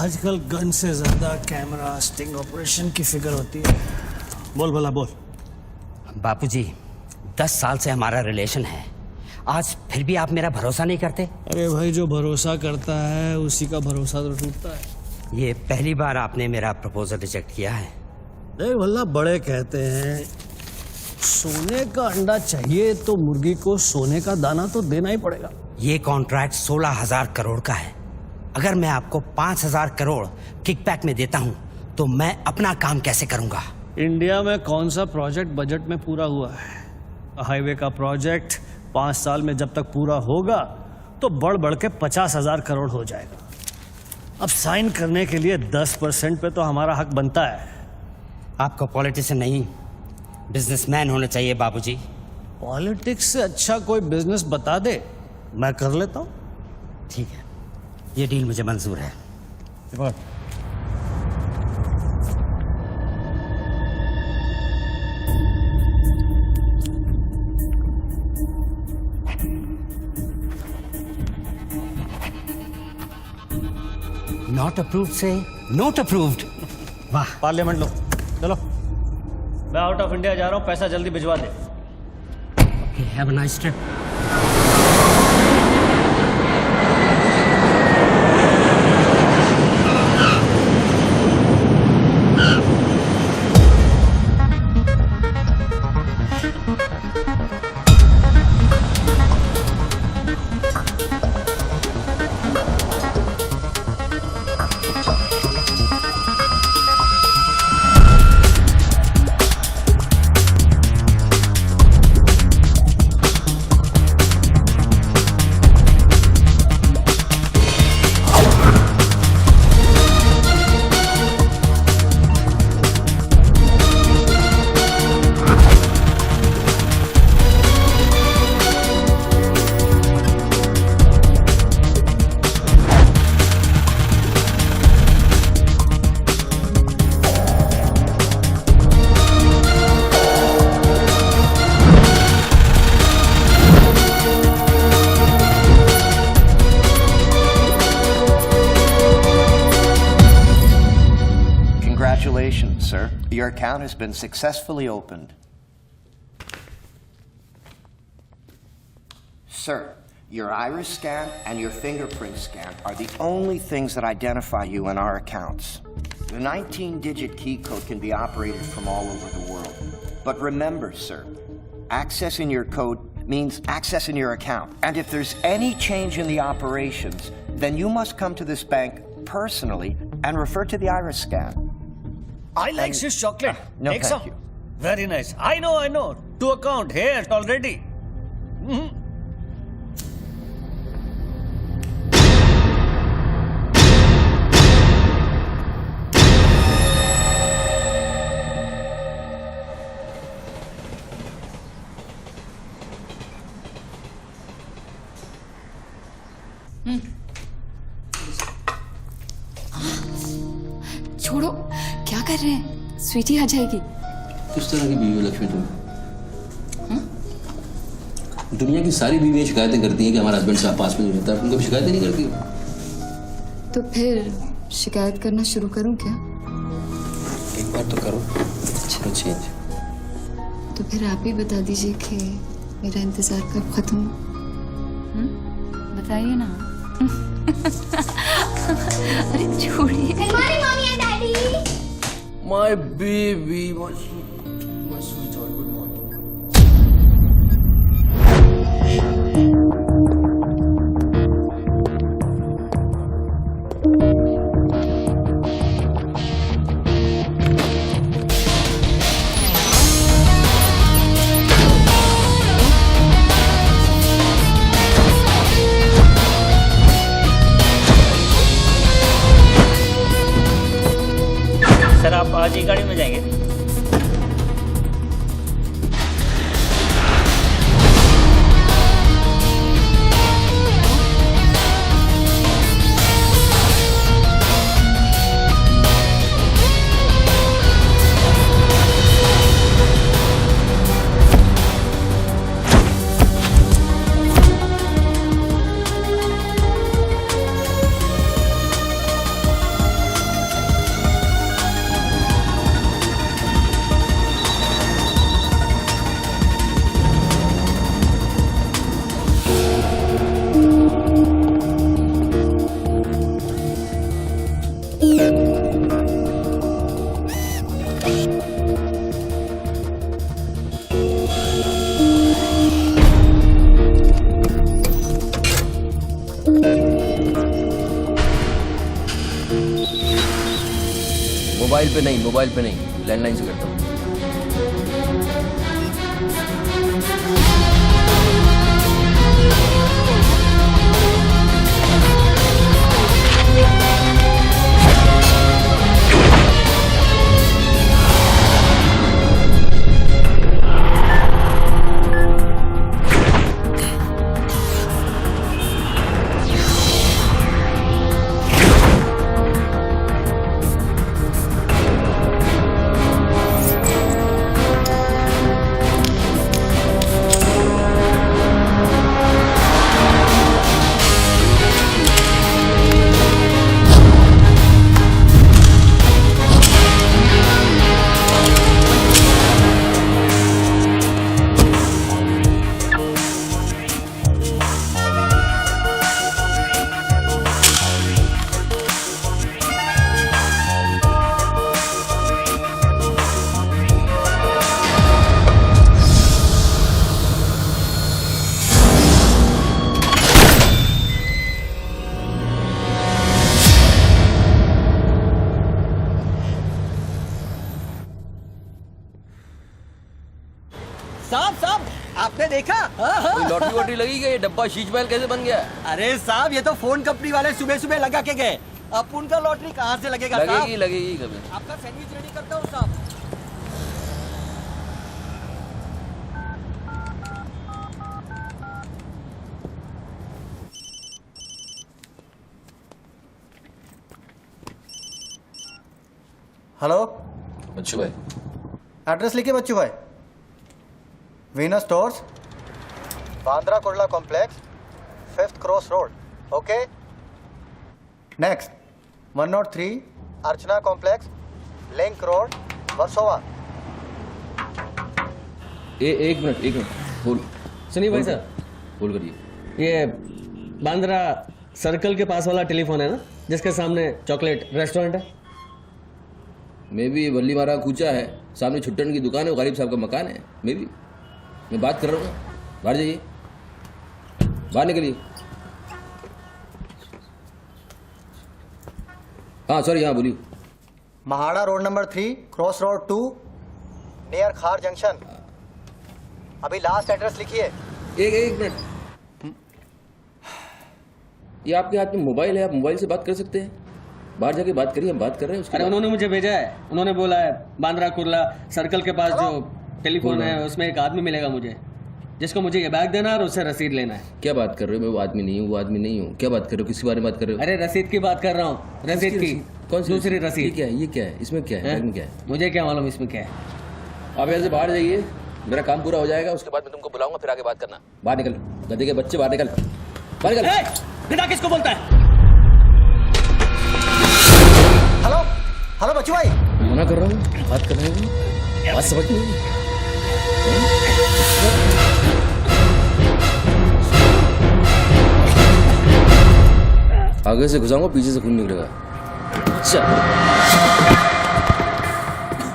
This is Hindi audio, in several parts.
आजकल गन से ज्यादा कैमरा स्टिंग ऑपरेशन की फिक्र होती है। बोल भला बोल। बापूजी 10 साल से हमारा रिलेशन है, आज फिर भी आप मेरा भरोसा नहीं करते? अरे भाई, जो भरोसा करता है उसी का भरोसा तो टूटता है। ये पहली बार आपने मेरा प्रपोजल रिजेक्ट किया है। देख भला, बड़े कहते हैं सोने का अंडा चाहिए तो मुर्गी को सोने का दाना तो देना ही पड़ेगा। ये कॉन्ट्रैक्ट 16,000 करोड़ का है। अगर मैं आपको 5,000 करोड़ किकबैक में देता हूं तो मैं अपना काम कैसे करूंगा? इंडिया में कौन सा प्रोजेक्ट बजट में पूरा हुआ है? हाईवे का प्रोजेक्ट 5 साल में जब तक पूरा होगा तो बढ़ बढ़ के 50,000 करोड़ हो जाएगा। अब साइन करने के लिए 10% पे तो हमारा हक बनता है। आपको पॉलिटिशियन नहीं बिजनेसमैन होना चाहिए बाबूजी। पॉलिटिक्स से अच्छा कोई बिजनेस बता दे, मैं कर लेता हूँ। ठीक है, ये डील मुझे मंजूर है। नॉट अप्रूव्ड से नोट अप्रूव्ड। वाह। पार्लियामेंट लो, चलो। मैं आउट ऑफ इंडिया जा रहा हूँ, पैसा जल्दी भिजवा दे। Have a nice trip. Congratulations, sir. Your account has been successfully opened. Sir, your iris scan and your fingerprint scan are the only things that identify you in our accounts. The 19-digit key code can be operated from all over the world. But remember, sir, accessing your code means accessing your account. And if there's any change in the operations, then you must come to this bank personally and refer to the iris scan. I like this chocolate. No, Take thank some. you. Very nice. I know. To account here already. छोड़ो, क्या कर रहे हैं? स्वीटी आ जाएगी। किस तरह की बीवी है लक्ष्मी तुम? दुनिया की सारी बीवियां शिकायतें करती हैं कि हमारा हस्बैंड साहब पास में नहीं रहता, तुम कभी शिकायतें नहीं करती? तो फिर शिकायत करना शुरू करूं क्या? एक बार तो करो, चलो चेंज। तो फिर आप ही बता दीजिए कि मेरा इंतजार कब खत्म हो? बताइए ना। अरे छोड़िए। My baby, my sweet heart, good morning. Sir आप आज ही गाड़ी में जाएंगे? मोबाइल पे नहीं, लैंडलाइन से करता हूँ। साहब आपने देखा? कोई लॉटरी वॉटरी लगी क्या? ये डब्बा शीश महल कैसे बन गया? अरे साहब ये तो फोन कंपनी वाले सुबह सुबह लगा के गए। अब उनका लॉटरी कहाँ से लगेगा? लगेगी कभी। आपका सैंडविच रेडी करता हूँ साहब। हेलो बच्चू भाई, एड्रेस लिखिए बच्चू भाई। Venus stores, Bandra Kurla complex, 5th cross road. Okay next 103 अर्चना कॉम्प्लेक्स, लिंक रोड, वर्सोवा। एक मिनट बोल। सुनिए भाई साहब, बोल करिए। ये बांद्रा सर्कल के पास वाला टेलीफोन है ना, जिसके सामने चॉकलेट रेस्टोरेंट है? मे भी वल्ली मारा कूचा है, सामने छुट्टन की दुकान है, गरीब साहब का मकान है। मे भी मैं बात कर रहा हूँ, बाहर जाइए, बाहर निकलिए। हाँ सॉरी, हाँ बोलिए। MHADA road number 3 cross road 2 near खार जंक्शन। अभी लास्ट एड्रेस लिखिए। एक मिनट, ये आपके हाथ में मोबाइल है, आप मोबाइल से बात कर सकते हैं। बाहर जाके बात करिए, हम बात कर रहे हैं। अरे उन्होंने मुझे भेजा है, उन्होंने बोला है बांद्रा कुर्ला सर्कल के पास जो टेलीफोन है उसमें एक आदमी मिलेगा मुझे। जिसको मुझे ये बैग देना है और उससे रसीद लेना है। क्या बात कर रहे हो? मैं वो आदमी नहीं हूँ, वो आदमी नहीं हूँ। क्या बात कर रहे हो? किसके बारे में बात कर रहे हो? अरे रसीद की बात कर रहा हूँ, रसीद की। कौन सी दूसरी ये रसीद। क्या है? ये क्या है? इसमें क्या है? बैग में क्या है? मुझे क्या मालूम इसमें क्या है। आप यहाँ से बाहर जाइए, मेरा काम पूरा हो जाएगा, उसके बाद मैं तुमको बुलाऊंगा, फिर आगे बात करना। बाहर निकल, गधे के बच्चे, बाहर निकल, बाहर निकल। पिता किसको बोलता है? हेलो हेलो बच्चू भाई। मना कर रहा हूँ, बात कर रहे हो, बात समझ नहीं। आगे से घुसाऊंगा, पीछे से खून निकलेगा। अच्छा,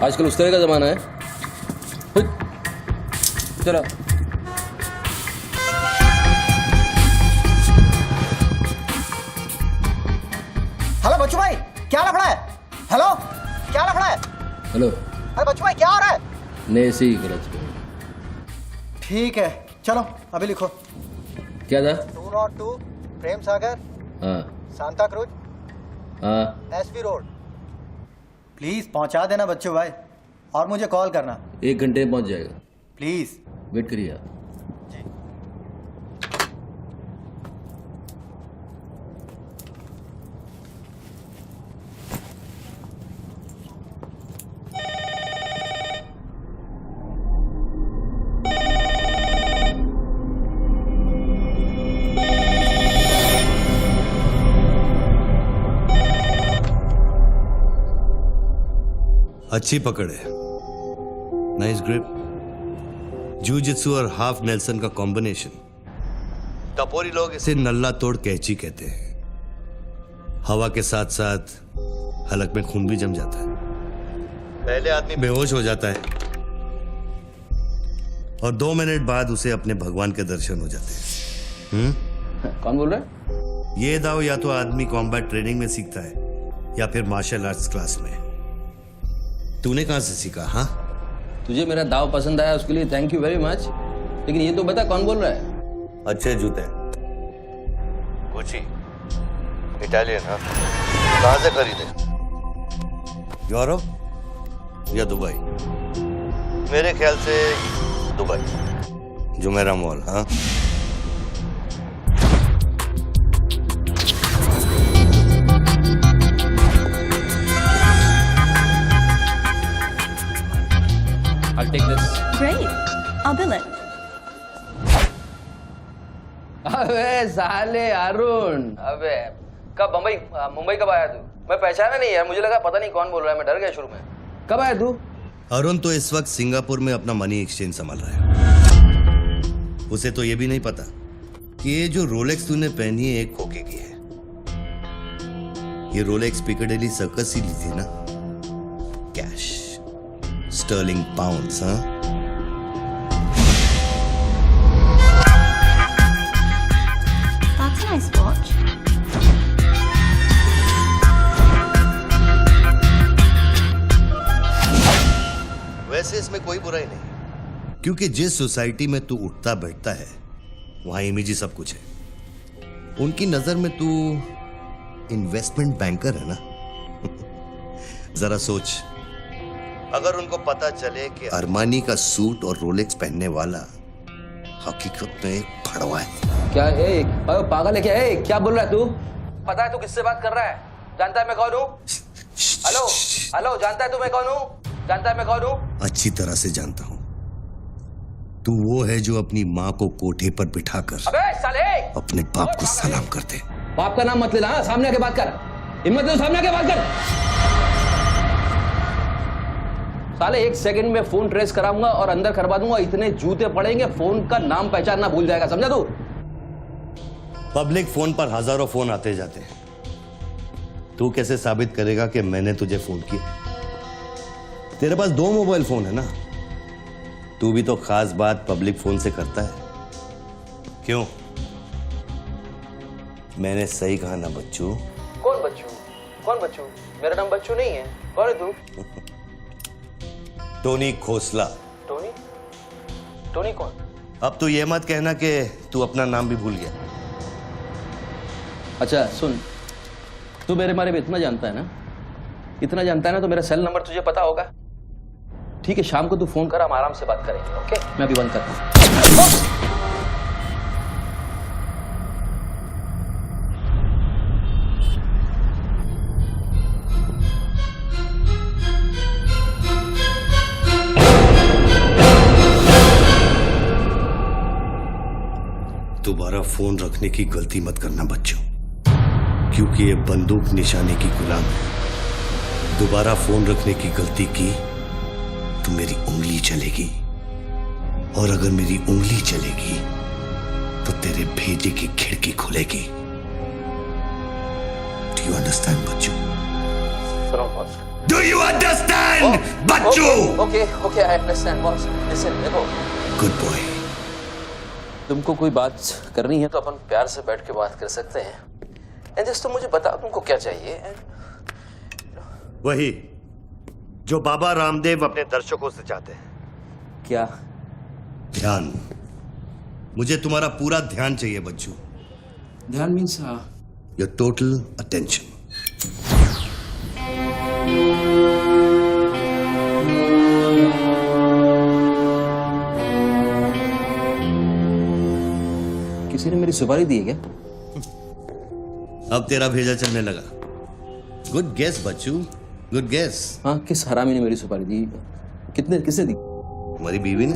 आजकल उस तरह का जमाना है। चलो हेलो बच्चू भाई, क्या लफड़ा है? हेलो, क्या लफड़ा है? हेलो, अरे बच्चू भाई क्या हो रहा है? ने से ही गलत। ठीक है, चलो अभी लिखो। क्या था? 202 प्रेम सागर, हाँ सांता क्रूज, हाँ, एसवी रोड। प्लीज पहुंचा देना बच्चू भाई, और मुझे कॉल करना 1 घंटे में पहुंच जाएगा। प्लीज। वेट करिए आप। अच्छी पकड़ है, नाइस ग्रिप। जूजित्सु और हाफ नेल्सन का कॉम्बिनेशन। टपोरी लोग इसे नल्ला तोड़ कैची कहते हैं। हवा के साथ साथ हलक में खून भी जम जाता है। पहले आदमी बेहोश हो जाता है और 2 मिनट बाद उसे अपने भगवान के दर्शन हो जाते हैं। कौन बोल रहा है? ये दाव या तो आदमी कॉम्बैट ट्रेनिंग में सीखता है या फिर मार्शल आर्ट्स क्लास में। तूने कहां से सीखा? हाँ, तुझे मेरा दाव पसंद आया, उसके लिए थैंक यू वेरी मच। लेकिन ये तो बता कौन बोल रहा है? अच्छे जूते, गुची, इटालियन। हाँ, कहां से खरीदे? यूरोप या दुबई? मेरे ख्याल से दुबई, जुमेरा मॉल। हाँ, I'll take this. Great. I'll bill it. अबे साले अरुण, अबे कब मुंबई कब आया तू? मैं पहचाना नहीं यार, मुझे लगा पता नहीं कौन बोल रहा है, मैं डर गया शुरू में। कब आया तू? अरुण तो इस वक्त सिंगापुर में अपना मनी एक्सचेंज संभाल रहा है। उसे तो ये भी नहीं पता कि ये जो रोलेक्स तूने पहनी है एक खोखे की है। ये रोलेक्स पिकाडेली सर्कस ही ली थी ना? Cash, sterling pounds. हाँ, That's a nice watch. वैसे इसमें कोई बुराई नहीं, क्योंकि जिस सोसाइटी में तू उठता बैठता है वहां इमेज ही सब कुछ है। उनकी नजर में तू इन्वेस्टमेंट बैंकर है ना। जरा सोच, अगर उनको पता चले कि अरमानी का सूट और रोलेक्स पहनने वाला हकीकत में एक भड़वा है। क्या है? पागल है क्या? क्या बोल रहा है तू? पता है तू किससे बात कर रहा है? जानता है मैं कौन हूँ? हेलो हेलो, जानता है तू मैं कौन हूँ? जानता है मैं कौन हूँ? अच्छी तरह से जानता हूं। तू वो है जो अपनी माँ को कोठे पर बिठाकर अबे साले अपने बाप को सलाम करते। बाप का नाम मत लेना, सामने आके बात कर। हिम्मत है तो सामने आके बात कर। साले 1 सेकंड में फोन ट्रेस कराऊंगा और अंदर करवा दूंगा। इतने जूते पड़ेंगे, फोन का नाम पहचानना भूल जाएगा, समझा तू? पब्लिक फोन पर हजारों फोन आते जाते हैं। तू कैसे साबित करेगा कि मैंने तुझे फोन किया? तेरे पास 2 मोबाइल फोन है ना। तू भी तो खास बात पब्लिक फोन से करता है, क्यों? मैंने सही कहा ना बच्चू? कौन बच्चू? कौन बच्चू? मेरा नाम बच्चू नहीं है। कौन है तू? टोनी खोसला। टोनी? टोनी कौन? अब तू ये मत कहना कि तू अपना नाम भी भूल गया। अच्छा सुन, तू मेरे बारे में इतना जानता है ना, इतना जानता है ना, तो मेरा सेल नंबर तुझे पता होगा। ठीक है, शाम को तू फोन कर, हम आराम से बात करेंगे। ओके, मैं अभी बंद करता हूँ। दोबारा फोन रखने की गलती मत करना बच्चों, क्योंकि ये बंदूक निशाने की गुलाम है। दोबारा फोन रखने की गलती की तो मेरी उंगली चलेगी, और अगर मेरी उंगली चलेगी तो तेरे भेजे की खिड़की खुलेगी। डू यू अंडरस्टैंड बच्चों? डू यू अंडरस्टैंड बच्चों? Okay I understand boss. Listen देखो, गुड बॉय। तुमको कोई बात करनी है तो अपन प्यार से बैठ के बात कर सकते हैं। एंड जस्ट तुम मुझे बताओ तुमको क्या चाहिए। वही जो बाबा रामदेव अपने दर्शकों से चाहते हैं। क्या? ध्यान। मुझे तुम्हारा पूरा ध्यान चाहिए बच्चू। ध्यान मीन्स योर टोटल अटेंशन। किसी ने मेरी सुपारी दी है क्या? अब तेरा भेजा चलने लगा। गुड गेस बच्चू, गुड गेस। हाँ, किस हरामी ने मेरी सुपारी दी? किसने दी? तुम्हारी बीवी ने।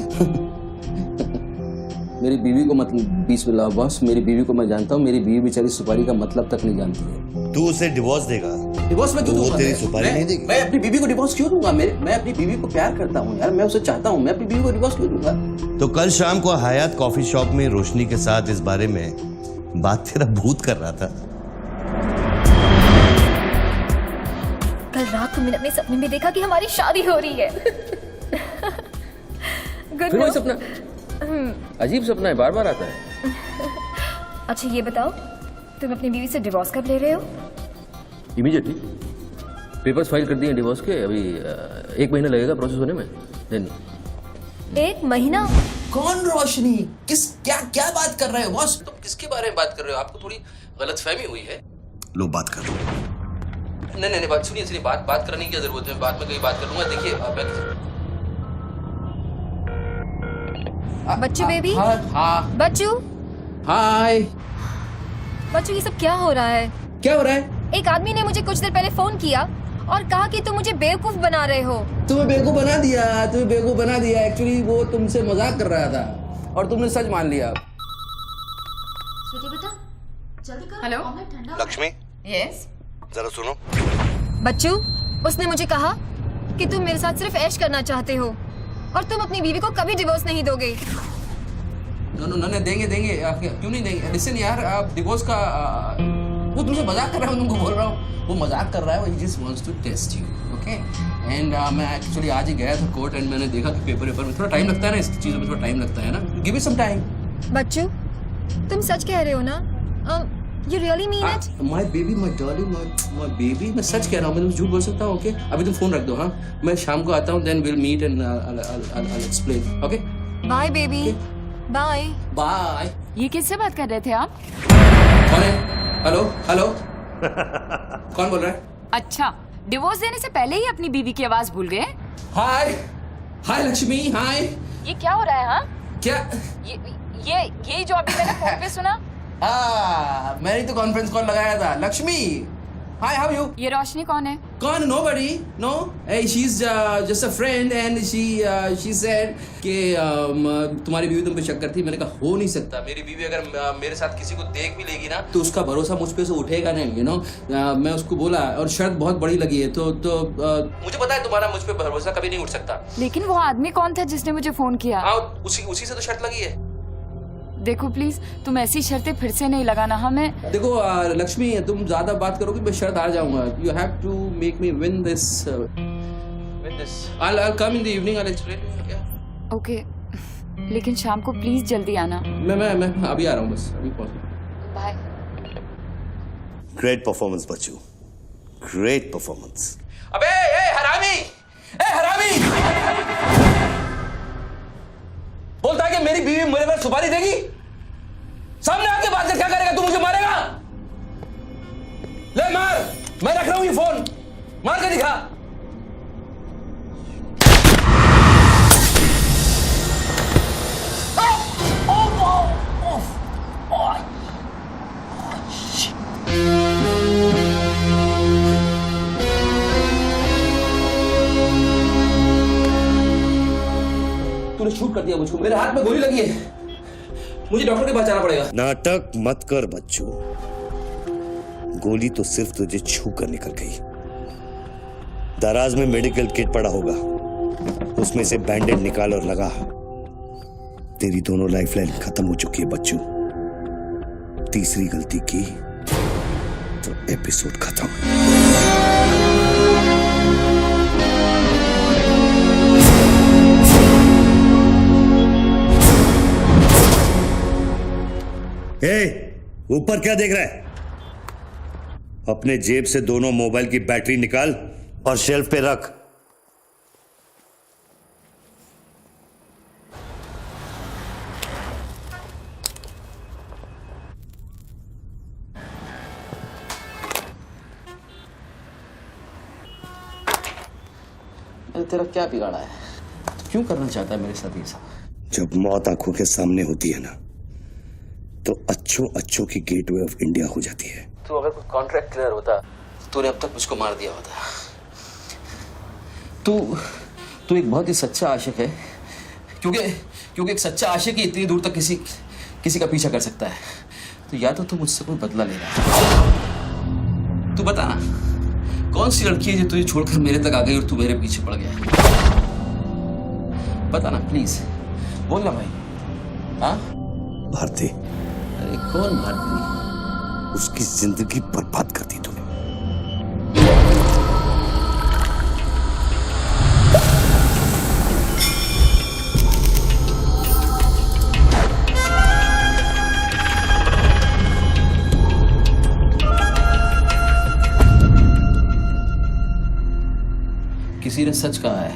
मेरी बीवी को मतलब 20 लाख बॉस, मेरी बीवी को मैं जानता हूँ। मेरी बीवी बेचारी सुपारी का मतलब तक नहीं जानती है। तू उसे डिवोर्स देगा? डिवोर्स में क्यों दूंगा? वो तेरी सुपारी नहीं देगी? मैं अपनी बीवी को डिवोर्स क्यों दूंगा? मैं अपनी बीवी को प्यार करता हूँ यार, मैं उसे चाहता हूँ। मैं अपनी बीवी को डिवोर्स क्यों दूंगा? तो कल शाम को हयात कॉफी शॉप में रोशनी के साथ इस बारे में बात तेरा भूत कर रहा था। कल रात को मैंने अपने सपने में देखा कि हमारी शादी हो रही है। गुड फिर वही सपना? अजीब सपना है, बार बार आता है। अच्छा ये बताओ, तुम अपनी बीवी से डिवोर्स कब ले रहे हो? इमीडिएटली। पेपर्स फाइल कर दिए डिवोर्स के। अभी 1 महीना लगेगा प्रोसेस होने में। देन 1 महीना? कौन रोशनी? क्या बात कर रहे हो बॉस? तुम किसके बारे में बात कर रहे हो? आपको थोड़ी गलतफहमी हुई है। लो बात कर लो। नहीं बात सुनिए, बात करने की क्या जरूरत है? बाद में कहीं बात कर लूंगा। देखिए बच्चू बेबी। हाँ बच्चू। हाय। बच्चू ये सब क्या हो रहा है? क्या हो रहा है? एक आदमी ने मुझे कुछ देर पहले फोन किया और कहा कि तुम मुझे बेवकूफ बना रहे हो। तुम्हें बेवकूफ बना दिया। एक्चुअली वो तुमसे मजाक कर रहा था और तुमने सच मान लिया। हेलो लक्ष्मी। यस। जरा सुनो। बच्चू, उसने मुझे कहा कि तुम मेरे साथ सिर्फ ऐश करना चाहते हो और तुम अपनी बीवी को कभी डिवोर्स नहीं दोगे। नो देंगे। क्यों नहीं देंगे? लिसन यार, आप डिवोर्स का वो तुमसे मजाक कर रहा है। मैं तुमको बोल रहा हूँ वो मजाक कर रहा है। He just wants to test you, okay? And मैं एक्चुअली आज ही गया था कोर्ट एंड मैंने देखा कि पेपर में थोड़ा टाइम लगता है ना, इस चीज़ों में थोड़ा टाइम लगता है ना। Give it some time. बच्चू, तुम सच कह रहे हो ना? You really mean it? My baby, my darling, my baby. मैं सच कह रहा हूँ। मैं तुम झूठ बोल सकता हूँ? ओके, अभी तुम फोन रख दो। हाँ, मैं शाम को आता हूँ। Then we'll meet and I'll explain. Okay? Bye baby. Bye. Bye. ये किससे बात कर रहे थे आप? कौन है? हेलो कौन बोल रहा है? अच्छा, डिवोर्स देने से पहले ही अपनी बीवी की आवाज भूल गए? हाय लक्ष्मी, हाय। ये क्या हो रहा है? हाँ, क्या? ये जो अभी मैंने फोन पे सुना। मैंने तो कॉन्फ्रेंस कॉल लगाया था। Lakshmi, hi, how you? ये रोशनी कौन है? कौन? Nobody, no. She is just a friend and she said कि तुम्हारी बीवी तुम पे शक करती। मैंने कहा हो नहीं सकता। मेरी बीवी अगर मेरे साथ किसी को देख भी लेगी ना तो उसका भरोसा मुझ पे से उठेगा नहीं, यू नो। मैं उसको बोला और शर्त बहुत बड़ी लगी है। तो मुझे पता है तुम्हारा मुझ पे भरोसा कभी नहीं उठ सकता। लेकिन वो आदमी कौन था जिसने मुझे फोन किया? उसी से तो शर्त लगी है। देखो प्लीज, तुम ऐसी शर्तें फिर से नहीं लगाना। हमें देखो लक्ष्मी, तुम ज्यादा बात करोगे मैं शर्त हार जाऊंगा। You have to make me win this. I'll come in the evening. I'll explain. Yeah. Okay, लेकिन शाम को प्लीज जल्दी आना। मैं अभी आ रहा हूँ, बस अभी पहुँच। बाय। ग्रेट परफॉर्मेंस बच्चू, ग्रेट परफॉर्मेंस। अबे हरामी, बोलता है कि मेरी बीवी मेरे पर सुपारी देगी। सामने आके बात कर, क्या करेगा तू? मुझे मारेगा? ले मार, मैं रख रहा हूं ये फोन, मार के दिखा। तूने शूट कर दिया मुझको, मेरे हाथ में गोली लगी है। मुझे डॉक्टर के पास जाना पड़ेगा। नाटक मत कर बच्चों, गोली तो सिर्फ तुझे छू कर निकल गई। दराज में मेडिकल किट पड़ा होगा, उसमें से बैंडेड निकाल और लगा। तेरी दोनों लाइफलाइन खत्म हो चुकी है बच्चों। तीसरी गलती की तो एपिसोड खत्म। ऊपर क्या देख रहा है? अपने जेब से दोनों मोबाइल की बैटरी निकाल और शेल्फ पे रख। तेरा क्या बिगाड़ा है? क्यों करना चाहता है मेरे साथ ये सब? जब मौत आंखों के सामने होती है ना, तो अच्छों की गेटवे ऑफ इंडिया हो जाती है। तो अगर कोई कॉन्ट्रैक्ट क्लियर होता, तूने अब तक मुझको मार दिया होता। तू एक बहुत ही सच्चा आशिक है, क्योंकि एक सच्चा आशिक ही इतनी दूर तक किसी का पीछा कर सकता है। तो या तो तू मुझसे कोई बदला ले रहा है। तू बता ना, कौन सी लड़की है जो तुझे छोड़कर मेरे तक आ गई और तू मेरे पीछे पड़ गया? बता ना प्लीज, बोल ना भाई। हाँ, भारती। अरे कौन भारती? उसकी जिंदगी बर्बाद कर दी तूने। किसी ने सच कहा है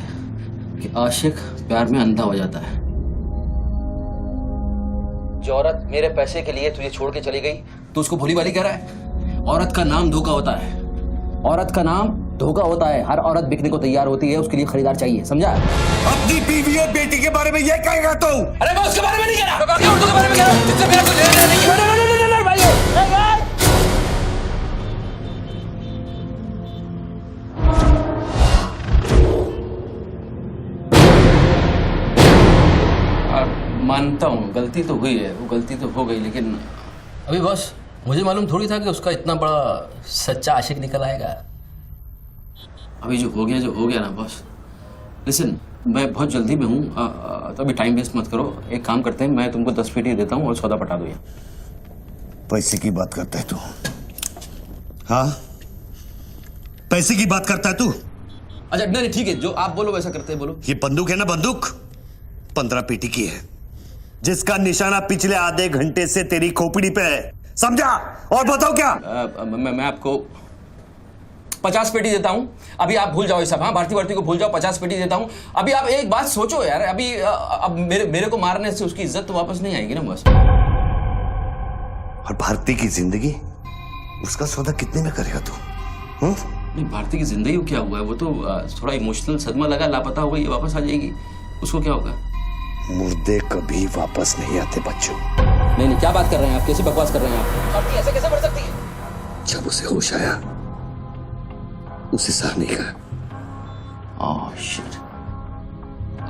कि आशिक प्यार में अंधा हो जाता है। जो औरत मेरे पैसे के लिए तुझे छोड़ के चली गई, तो उसको भोली भाली कह रहा है? औरत का नाम धोखा होता है। औरत का नाम धोखा होता है। हर औरत बिकने को तैयार होती है, उसके लिए खरीदार चाहिए, समझा? अपनी बीवी और बेटी के बारे में ये कहेगा तू? अरे मैं उसके बारे में नहीं कह रहा, मैं उर्दू के बारे में कह रहा हूं, जिससे मेरा कुछ लेना देना नहीं है। मानता हूँ गलती तो हुई है, वो गलती तो हो गई, लेकिन अभी बॉस मुझे मालूम थोड़ी था कि उसका इतना बड़ा सच्चा आशिक निकल आएगा। अभी जो हो गया ना बॉस। लिसन, मैं बहुत जल्दी में हूँ, तो अभी टाइम वेस्ट मत करो। एक काम करते हैं, मैं तुमको 10 पेटी देता हूँ और सौदा पटा दो। पैसे की बात करता है तू? हाँ, पैसे की बात करता है तू? अच्छा नहीं ठीक है, जो आप बोलो वैसा करते हैं, बोलो। ये बंदूक है ना, बंदूक 15 पेटी की है, जिसका निशाना पिछले आधे घंटे से तेरी खोपड़ी पे है, समझा? और बताओ क्या? मैं आपको 50 पेटी देता हूं। अभी आप भूल जाओ ये सब। हाँ, भारती को भूल जाओ, 50 पेटी देता हूं। अभी आप एक बात सोचो यार, अभी अब मेरे को मारने से उसकी इज्जत तो वापस नहीं आएगी ना बस। और भारती की जिंदगी, उसका सौदा कितने में करेगा तू? नहीं, भारती की जिंदगी को क्या हुआ है? वो तो थोड़ा इमोशनल सदमा लगा, लापता हो गई, वापस आ जाएगी। उसको क्या होगा? मुर्दे कभी वापस नहीं आते बच्चों। नहीं, क्या बात कर रहे हैं आप? कैसे बकवास कर रहे हैं आप? भारती ऐसे कैसे बढ़ सकती है? जब उसे होश आया, उसे सह नहीं कहा।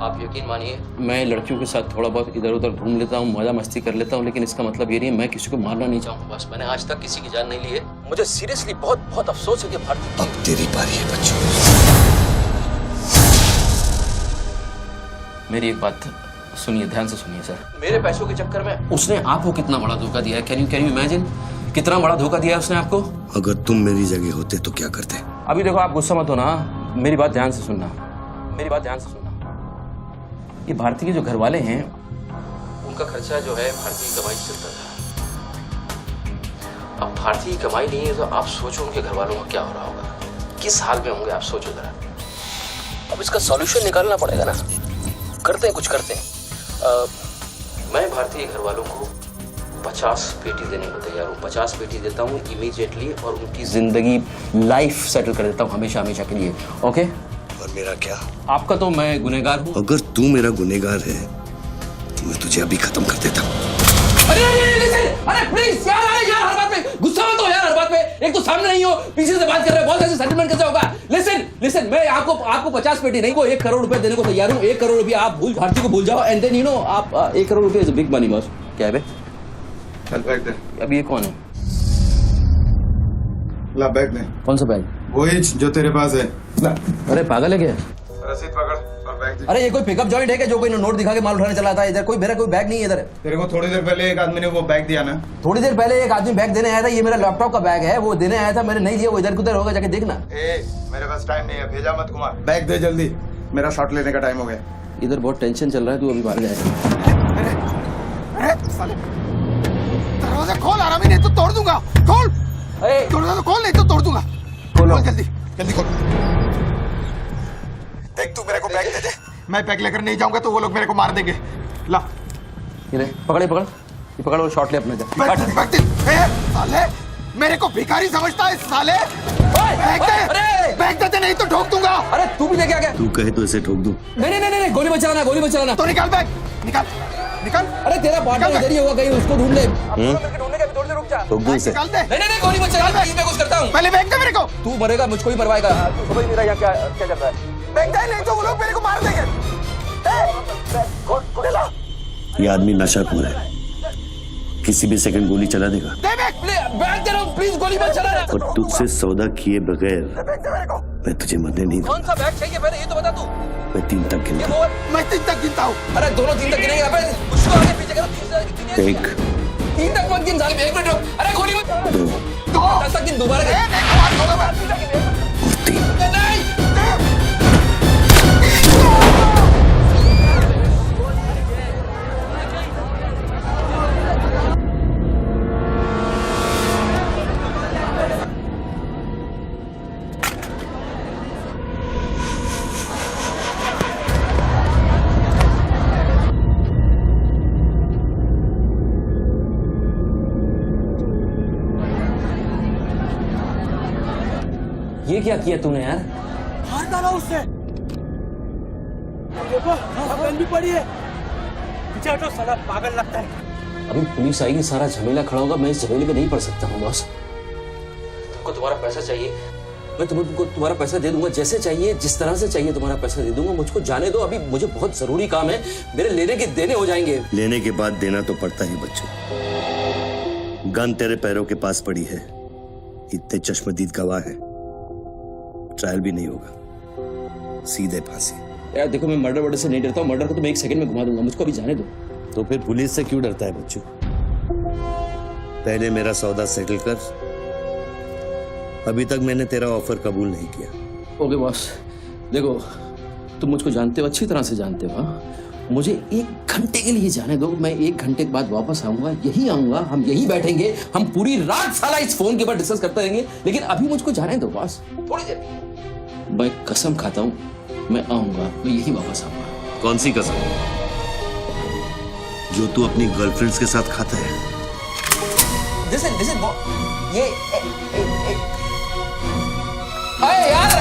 आप यकीन मानिए, मैं लड़कियों के साथ थोड़ा बहुत इधर उधर घूम लेता हूँ, मजा मस्ती कर लेता हूँ, लेकिन इसका मतलब ये नहीं है मैं किसी को मारना नहीं चाहूँगा। बस मैंने आज तक किसी की जान नहीं ली है। मुझे सीरियसली बहुत अफसोस है कि भारती। अब तेरी बारी है बच्चों। मेरी एक बात सुनिए, ध्यान से सुनिए सर। मेरे पैसों के चक्कर में उसने आपको कितना बड़ा धोखा दिया है? कैन यू इमेजिन कितना बड़ा धोखा दिया है उसने आपको? अगर तुम मेरी जगह होते तो क्या करते? अभी देखो, आप गुस्सा मत होना, मेरी बात ध्यान से सुनना। ये भारती के जो घर वाले हैं, उनका खर्चा जो है भारती की कमाई से चलता था। अब भारती की कमाई नहीं है, तो आप सोचो उनके घर वालों का क्या हो रहा होगा, किस हाल में होंगे, आप सोचो जरा। अब इसका सॉल्यूशन निकालना पड़ेगा ना। करते हैं, कुछ करते हैं। मैं भारती के घर वालों को 50 पेटी देने को तैयार हूँ। 50 पेटी देता हूँ इमीडिएटली, और उनकी जिंदगी लाइफ सेटल कर देता हूँ हमेशा के लिए। ओके? और मेरा क्या? आपका तो मैं गुनहगार हूँ। अगर तू मेरा गुनहगार है तो मैं तुझे अभी खत्म कर देता हूँ। अरे प्लीज यार, हर बात पे गुस्सा मत हो यार, हर बात पे। एक तो सामने नहीं हो, पीछे से बात कर रहे हो, बहुत ऐसे सेटलमेंट कैसे होगा? लिसन, मैं आपको 50 पेटी नहीं, वो 1 करोड़ रुपए देने को तैयार हूँ। 1 करोड़ रुपया आप भारती को भूल जाओ, एंड देन आप 1 करोड़ रुपया is a big money boss. क्या है बे? चल बैग दे। अब ये कौन है? ला बैग दे। कौन सा बैग? वही जो तेरे पास है। ला। अरे पागल है क्या? रसीद पकड़ और बैग दे। अरे ये कोई पिकअप जॉइंट है क्या जो कोई नोट दिखा के माल उठाने चला था? इधर कोई मेरा कोई बैग नहीं है इधर। तेरे को थोड़ी देर पहले एक आदमी ने वो बैग दिया ना। थोड़ी देर पहले एक आदमी बैग देने आया था। ये मेरा लैपटॉप का बैग है, वो देने आया था, मैंने नहीं दिया। वो इधर उधर होगा, जाके देखना। मेरे पास टाइम नहीं है, भेजा मत घुमा। बैग दे जल्दी, मेरा शॉट लेने का टाइम हो गया। इधर बहुत टेंशन चल रहा है, तू अभी बाहर जाएगा। दरवाजा खोल, आरामी, नहीं तो तोड़ दूंगा। खोल दरवाजा, खोल नहीं तो तोड़ दूंगा। खोल जल्दी जल्दी खोल। देख तू मेरे को बैग दे दे, मैं बैग लेकर नहीं जाऊंगा तो वो लोग मेरे को मार देंगे। ला ये ले, पकड़ ये पकड़ और शॉट ले अपने इधर। साले मेरे को भिखारी समझता है साले। बैग दे नहीं तो ठोक दूंगा। अरे तू भी लेके आ गया। तू कहे तो इसे ठोक दूं। नहीं, गोली मत चलाना। तो निकाल बैग, निकाल। अरे तेरा पार्टनर इधर ही होगा कहीं, उसको ढूंढ ले। ढूंढने का थोड़ी देर रुक जा। ठोक दूं इसे। निकाल दे। नहीं, गोली मत चला, मैं कुछ करता हूँ। पहले बैग दे मेरे को। तू मरेगा, मुझको ही मरवाएगा। समझ मेरा यहाँ क्या चल रहा है। बैग दे नहीं तो वो लोग मेरे को मार देंगे। ये आदमी नशाखोर है, किसी भी सेकंड गोली चला देगा। बैग दे रहा हूँ, प्लीज गोली मत चलाना। और तुझसे सौदा किए बगैर मैं तुझे मरने नहीं कौन सा बैग चाहिए पहले ये तो बता तू। मैं 3 तक गिनता हूं। मैं 3 तक गिनता हूँ। अरे दोनों 3 तक गिनेंगे। अबे उसको आगे पीछे करो। 1 3 तक मत गिन साले, 1 मिनट रुक। अरे गोली मत। 2 10 तक गिन दोबारा गिन। और 3। नहीं ये क्या किया तूने यार? मार डाला उससे। देखो गन भी पड़ी है। पीछे हटो, साला पागल लगता है। अभी पुलिस आएगी, सारा झमेला खड़ा होगा। मैं इस झमेले में नहीं पड़ सकता हूँ बॉस। तुमको तुम्हारा पैसा चाहिए, मैं तुमको तुम्हारा पैसा दे दूंगा। जैसे चाहिए, जिस तरह से चाहिए तुम्हारा पैसा दे दूंगा। मुझको जाने दो, अभी मुझे बहुत जरूरी काम है। मेरे लेने के देने हो जाएंगे। लेने के बाद देना तो पड़ता ही बच्चों। गन तेरे पैरों के पास पड़ी है, इतने चश्मदीद गवाह है। ट्रायल भी नहीं होगा, सीधे फांसी। यार देखो, मैं मर्डर से नहीं डरता हूँ। मर्डर को तो मैं 1 सेकंड में घुमा दूंगा। मुझको अभी जाने दो। तो फिर पुलिस से क्यों डरता है बच्चों? पहले मेरा सौदा सेटल कर। अभी तक मैंने तेरा ऑफर कबूल नहीं किया। ओके बॉस, देखो तुम मुझको जानते हो, अच्छी तरह से जानते हो। मुझे 1 घंटे के लिए जाने दो। मैं 1 घंटे के बाद वापस आऊंगा, यही आऊंगा, हम यही बैठेंगे, हम पूरी रात साला इस फोन के ऊपर डिस्कस करते रहेंगे। लेकिन अभी मुझको जाने दो बॉस, थोड़ी देर। मैं कसम खाता हूँ, मैं आऊंगा, मैं यही वापस आऊंगा। कौन सी कसम? जो तू अपनी गर्लफ्रेंड्स के साथ खाता है। Listen, ये अरे यार,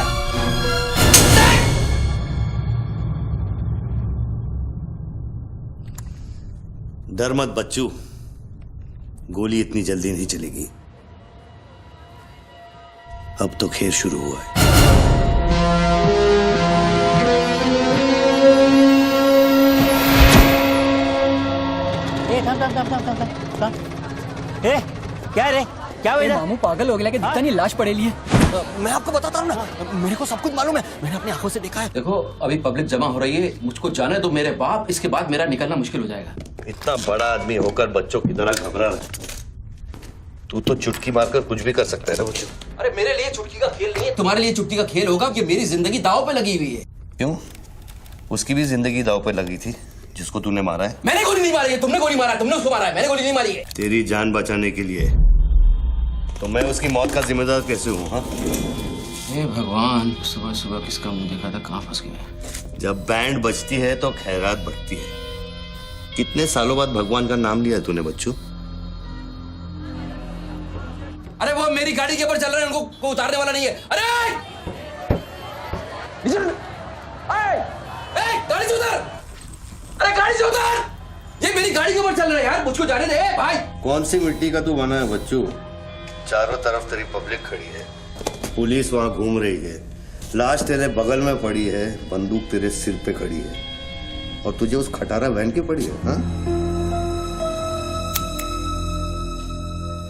डर मत बच्चू, गोली इतनी जल्दी नहीं चलेगी। अब तो खेल शुरू हुआ है। ए, क्या रे? क्या हुआ? मामू पागल हो गया कि दिखता नहीं, लाश पड़ेली है। मैं आपको बताता हूँ ना, मेरे को सब कुछ मालूम है। मैंने अपनी आंखों से देखा है। देखो अभी पब्लिक जमा हो रही है, मुझको जाने दो मेरे बाप। इसके बाद मेरा निकलना मुश्किल हो जाएगा। इतना बड़ा आदमी होकर बच्चों की तरह घबरा रहा है। तू तो चुटकी मारकर कुछ भी कर सकता है ना बच्चों। अरे मेरे लिए चुटकी का खेल नहीं है, तुम्हारे लिए चुटकी का खेल होगा कि मेरी जिंदगी दांव पे लगी हुई है। क्यों? उसकी भी जिंदगी दांव पे लगी थी जिसको तूने मारा है। मैंने गोली नहीं मारी है, तुमने गोली मारा है, तुमने उसको मारा है, मैंने गोली नहीं मारी है। तेरी जान बचाने के लिए तो मैं उसकी मौत का जिम्मेदार कैसे हूँ? हाँ, हे भगवान, सुबह सुबह किसका मुंह देखा था, कहाँ फंस गए। जब बैंड बजती है तो खैरात बढ़ती है। कितने सालों बाद भगवान का नाम लिया तूने बच्चों? अरे वो मेरी गाड़ी के ऊपर चल रहे हैं, उनको को उतारने वाला नहीं है। अरे गाड़ी से उतर! अरे गाड़ी से उतर! ये मेरी गाड़ी के ऊपर चल रहा है यार, मुझको जाने दे भाई। कौन सी मिट्टी का तू बना है बच्चों? चारों तरफ तेरी पब्लिक खड़ी है, पुलिस वहां घूम रही है, लाश तेरे बगल में पड़ी है, बंदूक तेरे सिर पे खड़ी है, और तुझे उस खटारा वैन के पड़ी है। हाँ?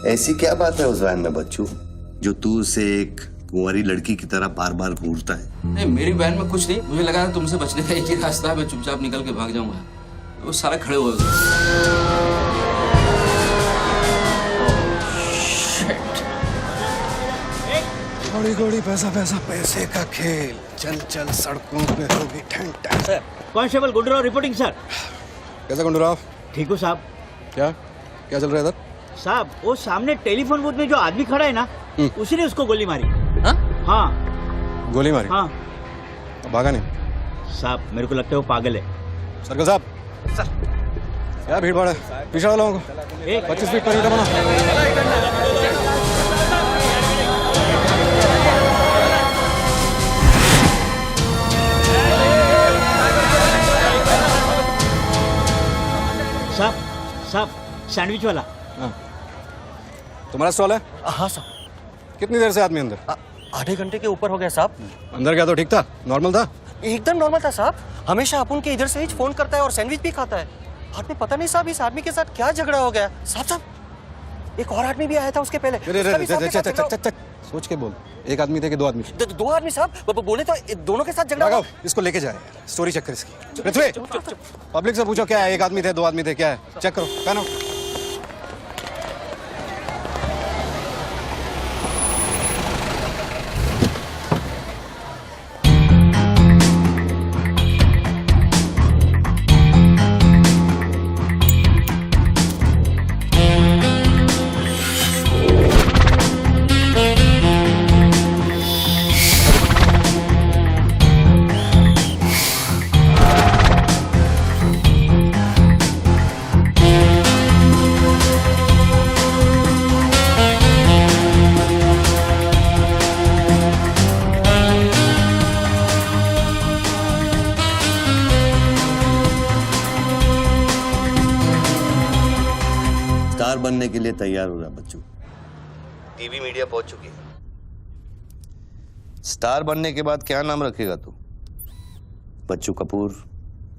ऐसी क्या बात है उस वैन में बच्चू जो तू उसे एक कुंवारी लड़की की तरह बार बार घूरता है? नहीं, मेरी वैन में कुछ नहीं, मुझे लगा था तुमसे बचने का एक ही रास्ता है, मैं चुपचाप निकल के भाग जाऊंगा। वो सारे खड़े हुए घोड़ी घोड़ी पैसा पैसा पैसे का खेल, चल चल सड़कों पे होगी ठंडा। Sir constable Gundurao reporting sir. कैसा गुंडूराव? ठीक हो साहब? क्या क्या चल रहा है इधर? साहब वो सामने टेलीफोन बूथ में जो आदमी खड़ा है ना, उसी ने उसको गोली मारी। हाँ गोली मारी? हाँ भागा नहीं? साहब मेरे को लगता है वो पागल है। सर्कल साहब सर, क्या भीड़ भाड़ है? पीछे वालों को 25 फीट पर बना। साहब साहब सैंडविच वाला। तुम्हारा स्टॉल है? हाँ साहब। कितनी देर से आदमी अंदर? आधे घंटे के ऊपर हो गया साहब। अंदर क्या तो ठीक था, नॉर्मल था? एकदम नॉर्मल था साहब। हमेशा अपन के इधर से ही फोन करता है और सैंडविच भी खाता है। बाद में पता नहीं साहब इस आदमी के साथ क्या झगड़ा हो गया। साहब एक और आदमी भी आया था उसके पहले। सोच के बोल, एक आदमी थे कि दो आदमी? दो आदमी साहब। बोले तो दोनों के साथ झगड़ा हुआ। इसको लेके जाए, स्टोरी चेक कर इसकी। पृथ्वी, पब्लिक से पूछो क्या है, एक आदमी थे, दो आदमी थे, क्या है? चेक करो, पहनो। स्टार बनने के लिए तैयार हो रहा बच्चू। टीवी मीडिया पहुंच चुकी है। स्टार बनने के बाद क्या नाम रखेगा तू? बच्चू कपूर,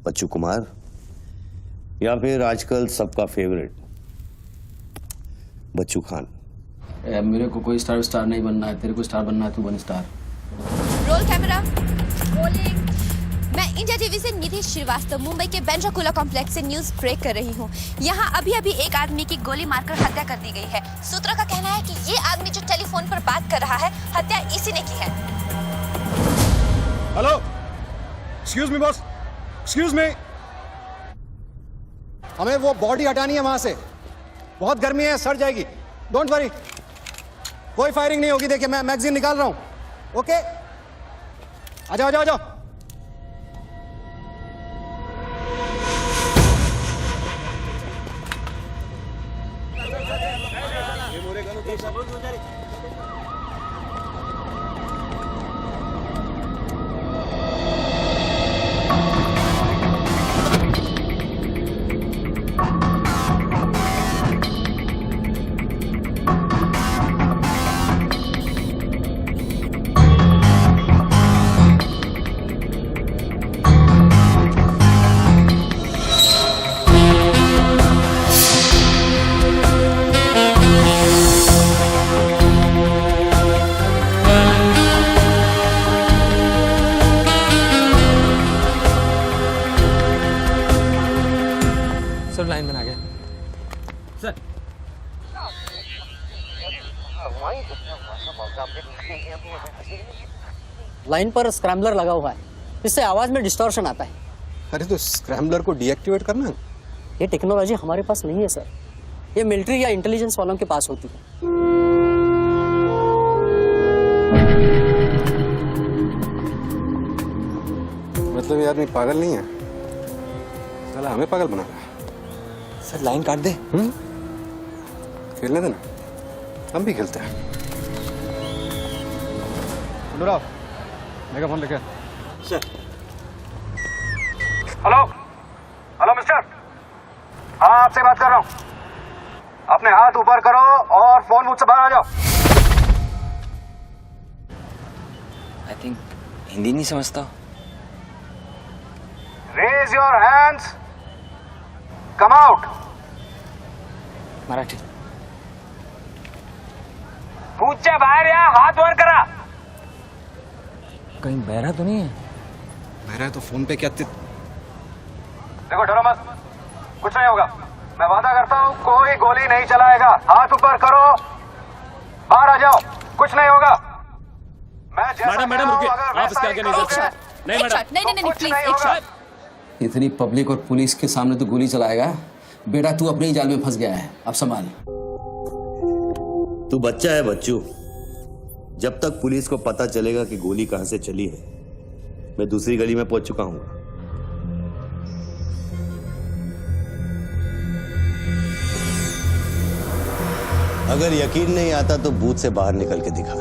बच्चू कुमार, या फिर आजकल सबका फेवरेट बच्चू खान? मेरे को कोई स्टार नहीं बनना है, तेरे को स्टार बनना है, तू बन स्टार। Roll camera rolling. मैं इंडिया टीवी से निधि श्रीवास्तव मुंबई के बेंड्रा कॉम्प्लेक्स से न्यूज ब्रेक कर रही हूँ। यहाँ अभी अभी एक आदमी की गोली मारकर हत्या कर दी गई है। सूत्रों का कहना है कि ये आदमी जो टेलीफोन पर बात कर रहा है, हत्या इसी ने की है। Hello, excuse me boss, excuse me. हमें वो बॉडी हटानी है वहां से, बहुत गर्मी है, सड़ जाएगी। डोंट वरी, कोई फायरिंग नहीं होगी। देखिए मैं मैगजीन निकाल रहा हूं। ओके, आ जाओ आ जाओ आ जाओ। सर लाइन बना गया सर। लाइन पर स्क्रैम्बलर लगा हुआ है, इससे आवाज में डिस्टॉर्शन आता है। अरे तो स्क्रैम्बलर को डीएक्टिवेट करना। ये टेक्नोलॉजी हमारे पास नहीं है सर, ये मिलिट्री या इंटेलिजेंस वालों के पास होती है। मतलब ये आदमी पागल नहीं है, साला हमें पागल बना रहा है। सर लाइन काट दे। खेलने देना, हम भी खेलते हैं। गुंडूराव, मेगाफोन लेके। सर हेलो हेलो मिस्टर, हाँ आपसे बात कर रहा हूँ। अपने हाथ ऊपर करो और फोन मुझसे बाहर आ जाओ। आई थिंक हिंदी नहीं समझता। Raise your hands, come out. Marathi. पूछ जा बाहर या हाथ वर करा। कहीं बहरा तो नहीं है? बहरा है तो फोन पे क्या देखो डरो मत, कुछ नहीं होगा। मैं वादा करता हूँ कोई गोली नहीं चलाएगा। हाथ ऊपर करो, बाहर आ जाओ, कुछ नहीं होगा। मैडम रुकिए, आप इसके आगे नहीं जा सकते। नहीं मैडम, नहीं प्लीज एक शॉट। इतनी पब्लिक और पुलिस के सामने तो गोली चलाएगा? बेटा तू अपने ही जाल में फंस गया है, अब संभाल। तू बच्चा है बच्चू। जब तक पुलिस को पता चलेगा कि गोली कहां से चली है, मैं दूसरी गली में पहुंच चुका हूं। अगर यकीन नहीं आता तो बूथ से बाहर निकल के दिखा।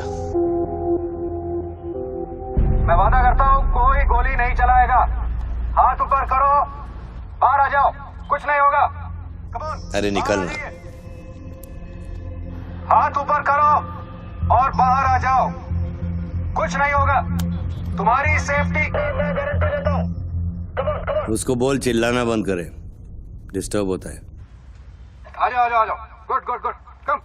मैं वादा करता हूँ कोई गोली नहीं चलाएगा। हाथ ऊपर करो, बाहर आ जाओ, कुछ नहीं होगा। अरे निकल ना। हाथ ऊपर करो और बाहर आ जाओ, कुछ नहीं होगा। तुम्हारी सेफ्टी मैं गारंटी देता हूँ। उसको बोल चिल्लाना बंद करे, डिस्टर्ब होता है। आ जाओ आ जाओ आ जाओ। गुड गुड गुड, कम।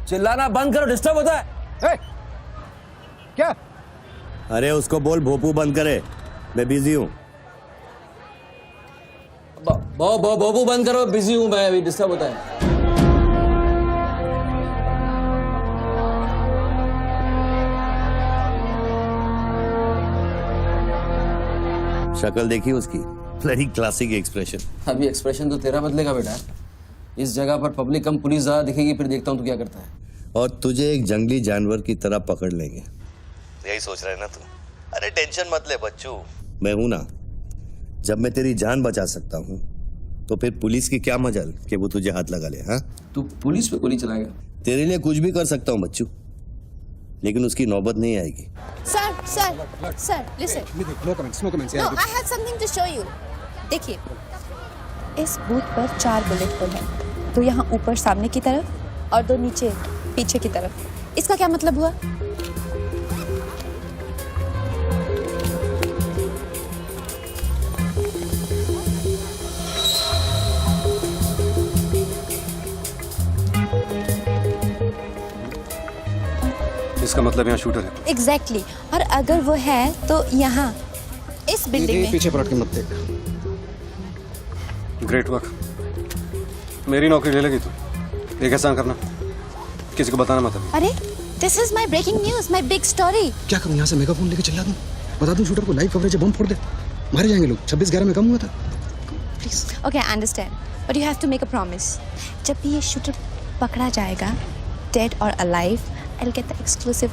चिल्लाना बंद करो, डिस्टर्ब होता है। क्या? अरे उसको बोल भोपू बंद करे, मैं बिजी हूँ। बाबू बंद करो, बिजी हूं मैं, अभी डिस्टर्ब होता है। शक्ल देखी उसकी, ब्लडी क्लासिक एक्सप्रेशन। अभी एक्सप्रेशन तो तेरा बदलेगा बेटा। इस जगह पर पब्लिक कम पुलिस ज्यादा दिखेगी, फिर देखता हूँ तू क्या करता है। और तुझे एक जंगली जानवर की तरह पकड़ लेंगे, यही सोच रहा है ना तू? अरे टेंशन मत ले बच्चू, मैं हूं ना। जब मैं तेरी जान बचा सकता हूं तो फिर पुलिस की क्या मजाल कि वो तुझे हाथ लगा ले। हाँ, तू पुलिस पे गोली चलाएगा? तेरे लिए कुछ भी कर सकता हूं बच्चू, लेकिन उसकी नौबत नहीं आएगी। Sir listen. No comments, no comments. No, I have something to show you. देखिए, इस बूथ पर 4 बुलेट होल है, 2 यहाँ ऊपर सामने की तरफ और 2 नीचे पीछे की तरफ। इसका क्या मतलब हुआ? इसका मतलब यहाँ शूटर है। एग्जैक्टली और अगर वो है तो यहाँ इस बिल्डिंग में। पीछे पलट के मत देख। ग्रेट वर्क, मेरी नौकरी ले लेगी तू। एक एहसान करना, किसी को बताना मत। अरे this is my breaking news, my big story. क्या करूँ, यहाँ से मेगाफोन लेके चिल्ला दूँ, बता दूँ शूटर को लाइव कवरेज है, बम फोड़ दे, मारे जाएंगे लोग। 26/11 में कम हुआ था। Please okay I understand, but you have to make a promise. जब भी ये शूटर पकड़ा जाएगा, डेड और alive, I will get the exclusive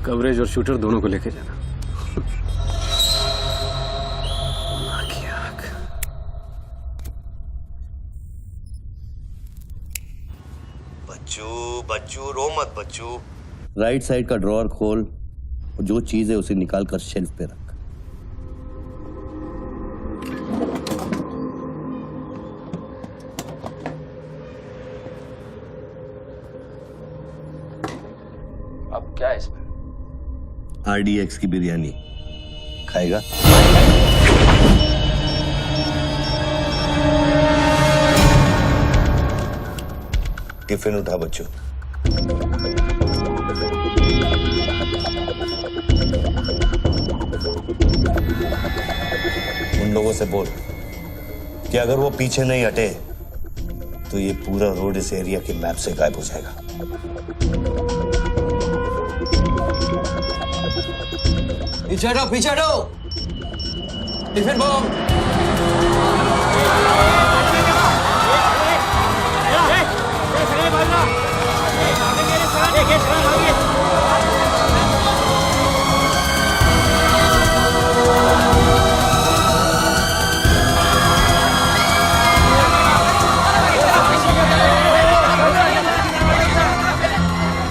coverage और शूटर दोनों को लेके जाना। बच्चू रो मत बच्चू। राइट साइड का ड्रॉअर खोल और जो चीज है उसे निकाल कर शेल्फ पे रख। अब क्या है इसमें? RDX की बिरयानी खाएगा? टिफिन उठा बच्चों। उन लोगों से बोल कि अगर वो पीछे नहीं हटे तो ये पूरा रोड इस एरिया के मैप से गायब हो जाएगा। पीछे हटो। Tiffin bomb.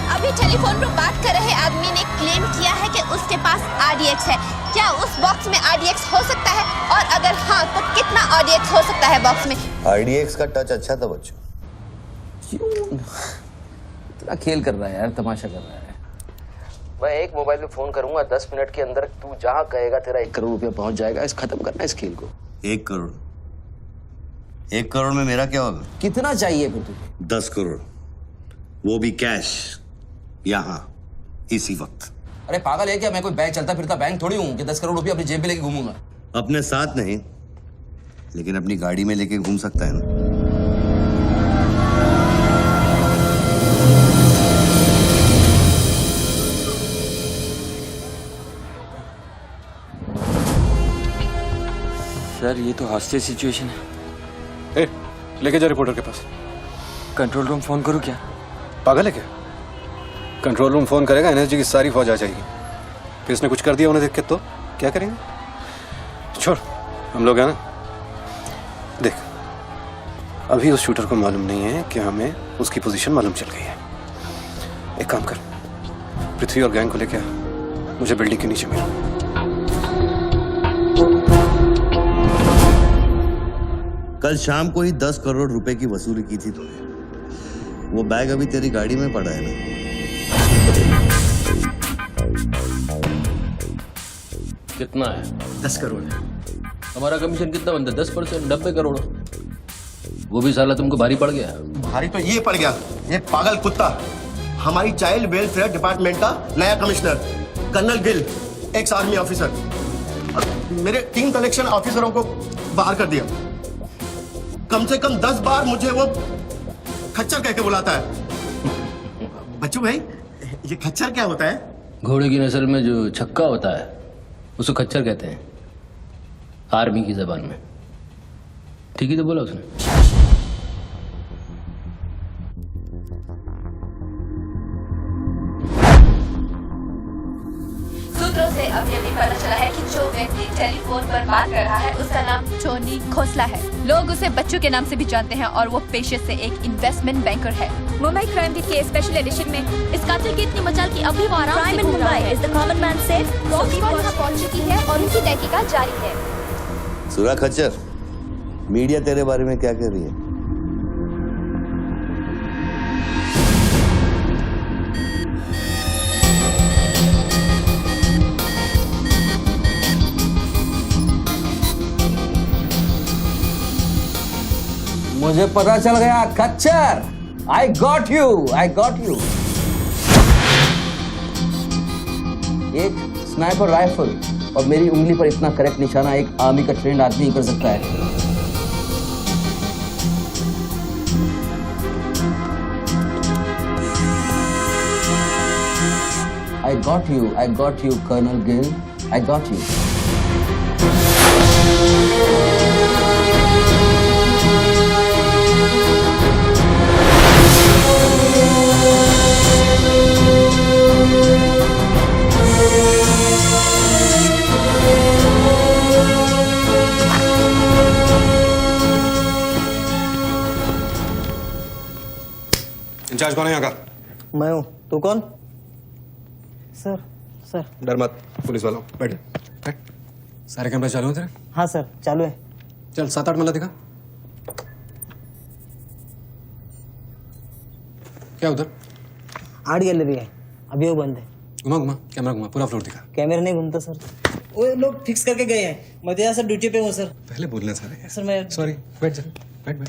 अभी टेलीफोन पर बात कर रहे आदमी ने क्लेम किया है कि उसके पास RDX है। क्या उस बॉक्स में RDX हो सकता है? और अगर हाँ तो कितना RDX हो सकता है बॉक्स में? RDX का टच अच्छा था बच्चों। इतना खेल कर रहा है यार, तमाशा कर रहा है। मैं एक मोबाइल में फोन करूंगा, 10 मिनट के अंदर तू जहां कहेगा तेरा 1 करोड़ रुपया पहुंच जाएगा। इस खत्म करना इस खेल को। 1 करोड़ 1 करोड़ में मेरा क्या होगा? कितना चाहिए फिर तुझे? 10 करोड़, वो भी कैश, यहाँ इसी वक्त। अरे पागल है क्या? मैं कोई बैंक चलता फिरता बैंक थोड़ी हूँ कि 10 करोड़ रुपया अपनी जेब में लेके घूमूंगा। अपने साथ नहीं, लेकिन अपनी गाड़ी में लेके घूम सकता है ना। सर ये तो हॉस्टेज सिचुएशन है। ए, लेके जा रिपोर्टर के पास। कंट्रोल रूम फोन करूँ क्या? पागल है क्या? कंट्रोल रूम फोन करेगा, एनएसजी की सारी फौज आ जाएगी। फिर इसने कुछ कर दिया उन्हें देख के तो क्या करेंगे? छोड़, हम लोग हैं ना। देख, अभी उस शूटर को मालूम नहीं है कि हमें उसकी पोजीशन मालूम चल गई है। एक काम कर, पृथ्वी और गैंग को लेके आ, मुझे बिल्डिंग के नीचे मिलो। कल शाम को ही 10 करोड़ रुपए की वसूली की थी तूने। वो बैग अभी तेरी गाड़ी में पड़ा है ना? कितना है? 10 करोड़। हमारा कमीशन कितना बनता है? 10%, 90 करोड़। वो भी साला तुमको भारी पड़ गया। भारी तो ये पड़ गया, ये पागल कुत्ता हमारी चाइल्ड वेलफेयर डिपार्टमेंट का नया commissioner colonel Gill, ex army officer, मेरे 3 कलेक्शन ऑफिसरों को बाहर कर दिया। कम से कम 10 बार मुझे वो खच्चर कह के बुलाता है। बच्चू भाई, ये खच्चर क्या होता है? घोड़े की नस्ल में जो छक्का होता है उसको खच्चर कहते हैं, आर्मी की जबान में। ठीक ही तो बोला उसने। सूत्रों से अभी अभी पता चला है कि जो व्यक्ति टेलीफोन पर बात कर रहा है उसका नाम टोनी खोसला है। लोग उसे बच्चू के नाम से भी जानते हैं और वो पेशे से एक इन्वेस्टमेंट बैंकर है। मुंबई क्राइम बीट के स्पेशल एडिशन में इस कातिल की इतनी मचाल की अभी वो आराम से घूम रहा है। Is the common man safe? Police यहाँ पहुंच चुकी है और उनकी तहकीकात जारी है। सुरा खच्चर, मीडिया तेरे बारे में क्या कह रही है? मुझे पता चल गया खच्चर। I got you, I got you. एक स्नाइपर राइफल और मेरी उंगली पर इतना करेक्ट निशाना एक आर्मी का ट्रेंड आदमी ही कर सकता है। I got you, Colonel Gill. I got you. Incharge कौन है यहाँ का? मैं हूँ। तू कौन? Sir, sir. डर मत, पुलिस वालों बैठ। सारे कैमरे चालू हैं तेरे? हाँ सर, चालू है। चल 7-8 मल्ला दिखा। क्या उधर? आर्ट गैलरी है, अभी वो बंद है। घुमा घुमा, कैमरा घुमा, पूरा फ्लोर दिखा। कैमरा नहीं घूमता सर, वो लोग फिक्स करके गए हैं। मैं तो यहाँ सर ड्यूटी पे हूँ सर। पहले बोलने सारे। सर मैं सॉरी, बैठ जा, बैठ बैठ।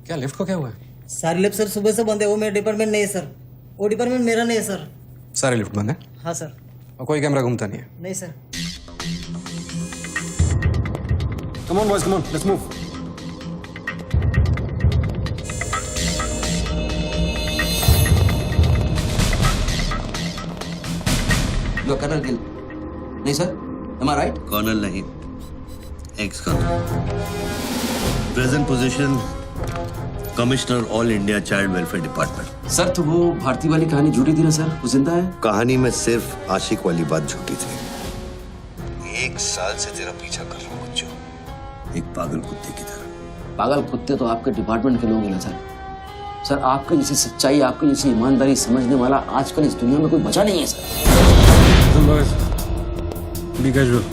क्या लिफ्ट को क्या हुआ है? सारे लिफ्ट सर सुबह से बंद है। वो मेरा डिपार्टमेंट नहीं है सर, वो डिपार्टमेंट मेरा नहीं है सर। सारे लिफ्ट बंद है? हाँ सर। और कोई कैमरा घूमता नहीं है? नहीं sir. Come on boys, come on, let's move. You colonel Gill? नहीं sir, am I right? Colonel नहीं, ex colonel. Present position commissioner all India child welfare department. Sir तो वो भारती वाली कहानी झूठी थी ना सर, वो जिंदा है? कहानी में सिर्फ आशिक वाली बात झूठी थी। 1 साल से तेरा पीछा कर रहा हूँ बच्चों, एक पागल कुत्ते की तरह। पागल कुत्ते तो आपके डिपार्टमेंट के लोग हैं ना सर। सर आपके जैसी सच्चाई, आपके जैसी ईमानदारी समझने वाला आजकल इस दुनिया में कोई बचा नहीं है सर। B casual.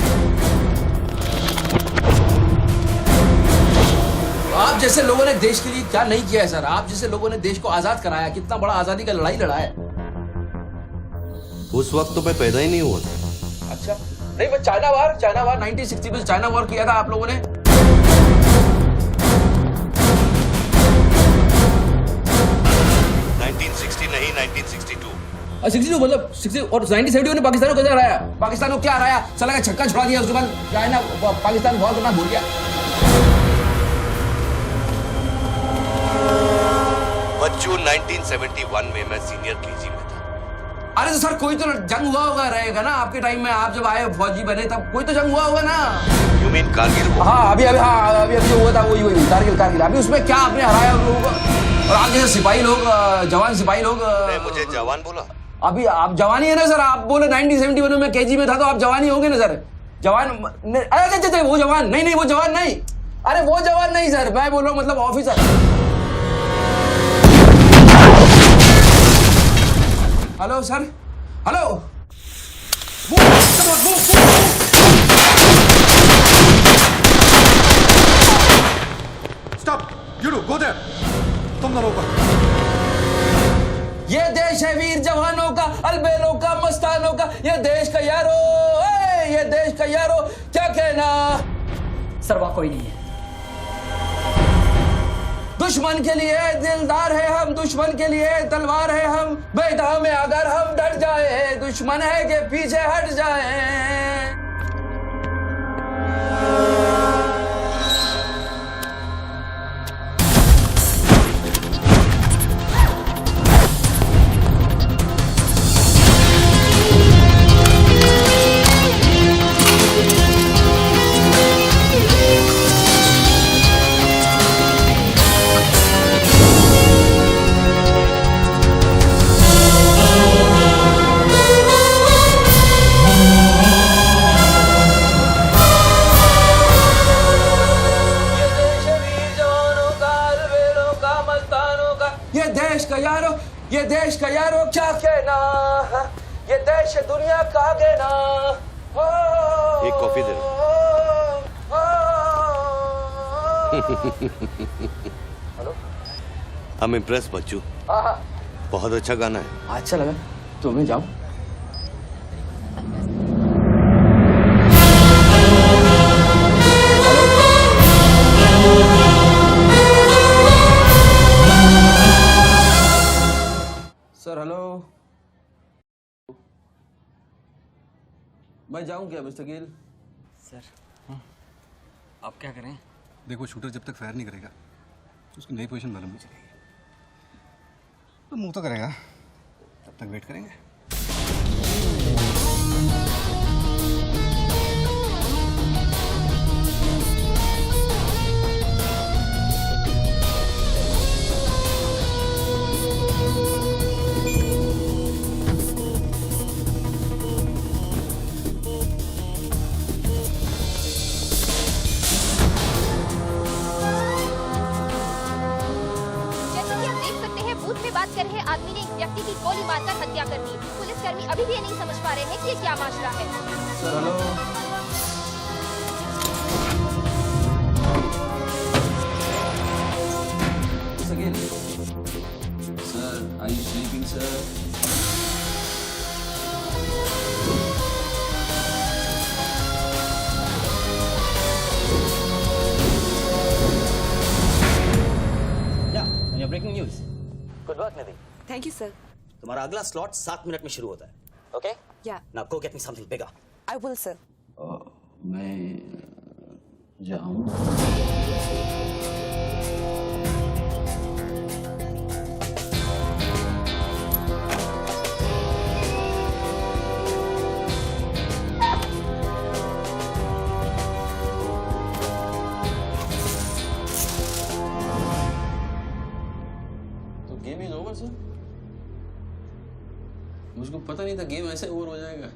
आप जैसे लोगों ने देश के लिए क्या नहीं किया है सर? आप जैसे लोगों ने देश को आजाद कराया, कितना बड़ा आजादी का लड़ाई लड़ा है। उस वक्त तो मैं पैदा ही नहीं हुआ था। अच्छा, नहीं मैं चाइना वार 1960 में चाइना वार किया था आप लोगों ने। 1960 नहीं 1962। 62 मतलब 60 और 1970 ने पाकिस्तान को कैसे हराया? पाकिस्तान को क्या हराया? साला का छक्का छुड़ा दिया, उसके बाद क्या है ना, पाकिस्तान बहुत करना भूल गया। बच्चू 1971 में मैं सीनियर केजी में था। अरे तो सर कोई तो जंग हुआ होगा रहेगा ना आपके टाइम में, आप जब आए फौजी बने तब कोई तो जंग हुआ होगा ना। You mean Kargil? हाँ अभी जो हुआ था वही कारगिल। अभी उसमें क्या आपने हराया उन लोगों को? और आप जैसे सिपाही लोग, जवान सिपाही लोग। मुझे जवान बोला? अभी आप जवान ही है ना सर, आप बोले 1971 में केजी में था तो आप जवान ही होंगे ना सर। जवान अरे वो जवान नहीं, वो जवान नहीं, अरे वो जवान नहीं सर, मैं बोल रहा हूँ मतलब officer. Hello sir, hello. Stop, you do go there, तुम दोनों ऊपर। ये देश है वीर जवानों का, अलबेलों का, मस्तानों का, ये देश का यारो, ये देश का यारो, क्या कहना। सर वहाँ कोई नहीं है। दुश्मन के लिए दिलदार है हम, दुश्मन के लिए तलवार है हम, मैदान में अगर हम डट जाए, दुश्मन है के पीछे हट जाए। ये देश का यारो क्या कहना, ये देश दुनिया का कहना। एक कॉफी दे दो। हेलो, I'm impressed बच्चू। बहुत अच्छा गाना है। अच्छा लगा तो मैं जाऊं? सर हेलो, मैं जाऊं क्या मिस्टर गिल? सर आप क्या करें? देखो शूटर जब तक फायर नहीं करेगा तो उसकी नई पोजीशन मालूम नहीं चलेगी। तो मुंह तो करेगा, तब तक वेट करेंगे। बात कर रहे आदमी ने एक व्यक्ति की गोली मारकर हत्या कर दी। पुलिसकर्मी अभी भी ये नहीं समझ पा रहे हैं कि ये क्या मामला है। Sir hello, sir are you sleeping sir? या breaking news. Good work Nidhi. Thank you sir. तुम्हारा अगला स्लॉट 7 मिनट में शुरू होता है। ओके? या now go get me something bigger. I will sir. मैं जाऊं? Game is over sir. मुझको पता नहीं था गेम ऐसे ओवर हो जाएगा।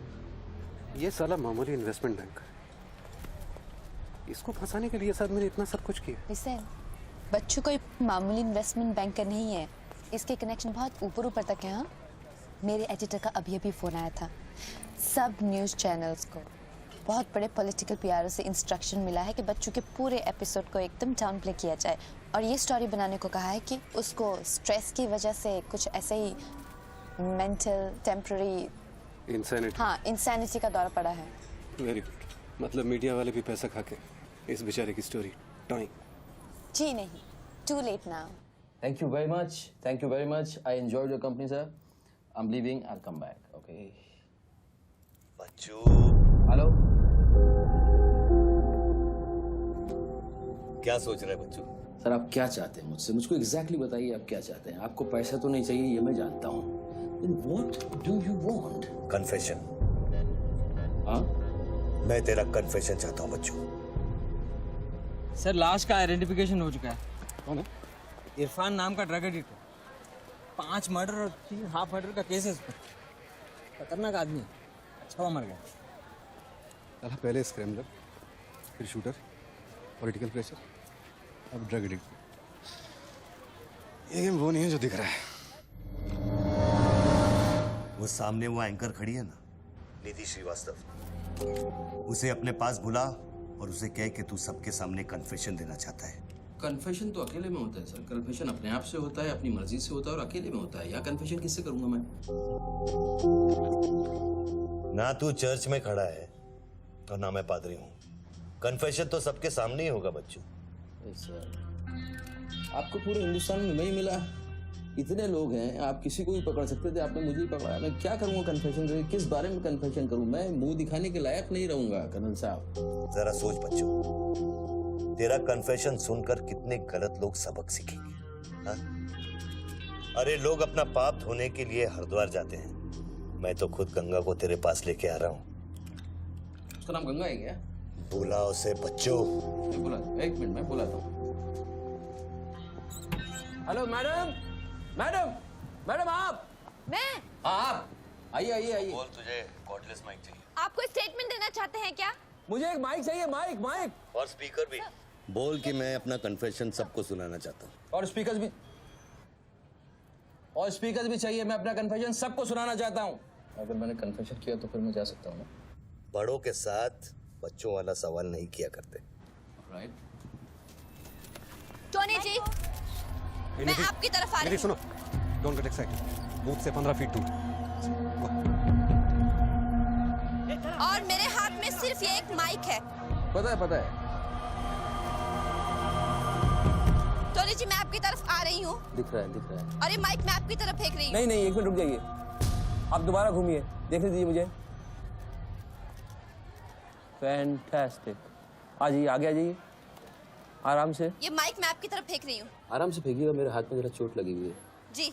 ये साला मामूली इन्वेस्टमेंट बैंकर, इसको फंसाने के लिए साथ मैंने इतना सब कुछ किया। वैसे बच्चू कोई मामूली इन्वेस्टमेंट बैंकर नहीं है, इसके कनेक्शन बहुत ऊपर ऊपर तक है। हाँ, मेरे एडिटर का अभी फोन आया था। सब न्यूज़ चैनल्स को बहुत बड़े पॉलिटिकल पीआरओ से इंस्ट्रक्शन मिला है कि बच्चू के पूरे एपिसोड को एकदम डाउन प्ले किया जाए, और ये स्टोरी बनाने को कहा है कि उसको स्ट्रेस की वजह से कुछ ऐसे ही मेंटल टेम्पररी इंसैनिटी का दौरा पड़ा है। वेरी गुड, मतलब मीडिया वाले भी पैसा खा के इस बेचारे की स्टोरी टॉइंग। जी नहीं, too late now. Thank you very much. Thank you very much. I enjoyed your company, sir. I'm leaving. I'll come back. Okay. Bachchu Hello. क्या सोच रहे हैं बच्चू? सर आप क्या चाहते हैं मुझसे? मुझको एग्जैक्टली बताइए आप क्या चाहते हैं. आपको पैसा तो नहीं चाहिए, ये मैं जानता हूँ. Then what do you want? Confession. हाँ? मैं तेरा कन्फेशन चाहता हूँ बच्चू. सर लाश का आइडेंटिफिकेशन हो चुका है. कौन है? इरफान नाम का ड्रग एडिक्टर. 5 मर्डर और 3 हाफ मर्डर का केस है इस पर. खतरनाक आदमी है. अच्छा हुआ मर गया. साला पहले स्क्रैम्बलर, फिर शूटर, पॉलिटिकल प्रेशर, अब ड्रग एडिक्ट. ये गेम वो नहीं है जो दिख रहा है. वो सामने वो एंकर खड़ी है ना, निधि श्रीवास्तव. उसे अपने पास बुला और उसे कह कि तू सबके सामने कन्फेशन देना चाहता है. कन्फेशन तो अकेले में होता है सर. कन्फेशन अपने आप से होता है, अपनी मर्जी से होता है और अकेले में होता है. यहाँ कन्फेशन किससे करूंगा मैं? ना तू चर्च में खड़ा है और ना मैं पादरी हूँ. कन्फेशन तो सबके सामने ही होगा बच्चू. सर आपको पूरे हिंदुस्तान में नहीं मिला. इतने लोग हैं, आप किसी को भी पकड़ सकते थे. आपने मुझे ही पकड़ा. मैं क्या करूंगा कन्फेशन करके? किस बारे में कन्फेशन करूं? मैं मुंह दिखाने के लायक नहीं रहूंगा कर्नल साहब. जरा सोच बच्चू, तेरा कन्फेशन सुनकर कितने गलत लोग सबक सीखेंगे. हाँ? अरे लोग अपना पाप धोने के लिए हरिद्वार जाते हैं. मैं तो खुद गंगा को तेरे पास लेके आ रहा हूँ. उसका नाम गंगा है क्या? बुला उसे बच्चू. बुला. एक मिनट मैं बुलाता हूँ. Hello madam. मैडम मैडम आप. मैं. आप आइए आइए आइए. बोल, तुझे कॉर्डलेस माइक चाहिए? आप कोई स्टेटमेंट देना चाहते हैं क्या? मुझे एक माइक चाहिए. माइक माइक और स्पीकर भी. बोल कि मैं अपना कन्फेशन सबको सुनाना चाहता हूँ. और स्पीकर भी चाहिए. मैं अपना कन्फेशन सबको सुनाना चाहता हूँ. अगर मैंने कन्फेशन किया तो फिर मैं जा सकता हूँ ना? बड़ों के साथ बच्चों वाला सवाल नहीं किया करते. राइट. टोनी जी मैं आपकी तरफ आ रही हूँ. सुनो, डोंट गेट एक्साइटेड. बूथ से 15 फीट दूर. और मेरे हाथ में सिर्फ ये एक माइक है. पता है. टोनी जी मैं आपकी तरफ आ रही हूँ. दिख रहा है. और ये माइक मैं आपकी तरफ फेंक रही हूँ. नहीं एक मिनट रुक जाइए. आप दोबारा घूमिए. देखने दीजिए मुझे. फैंटास्टिक. आ जाइए, आगे आ जाइए. आराम से. ये माइक मैं आपकी तरफ फेंक रही हूँ. आराम से फेंकिएगा. मेरे हाथ में जरा चोट लगी हुई है. जी.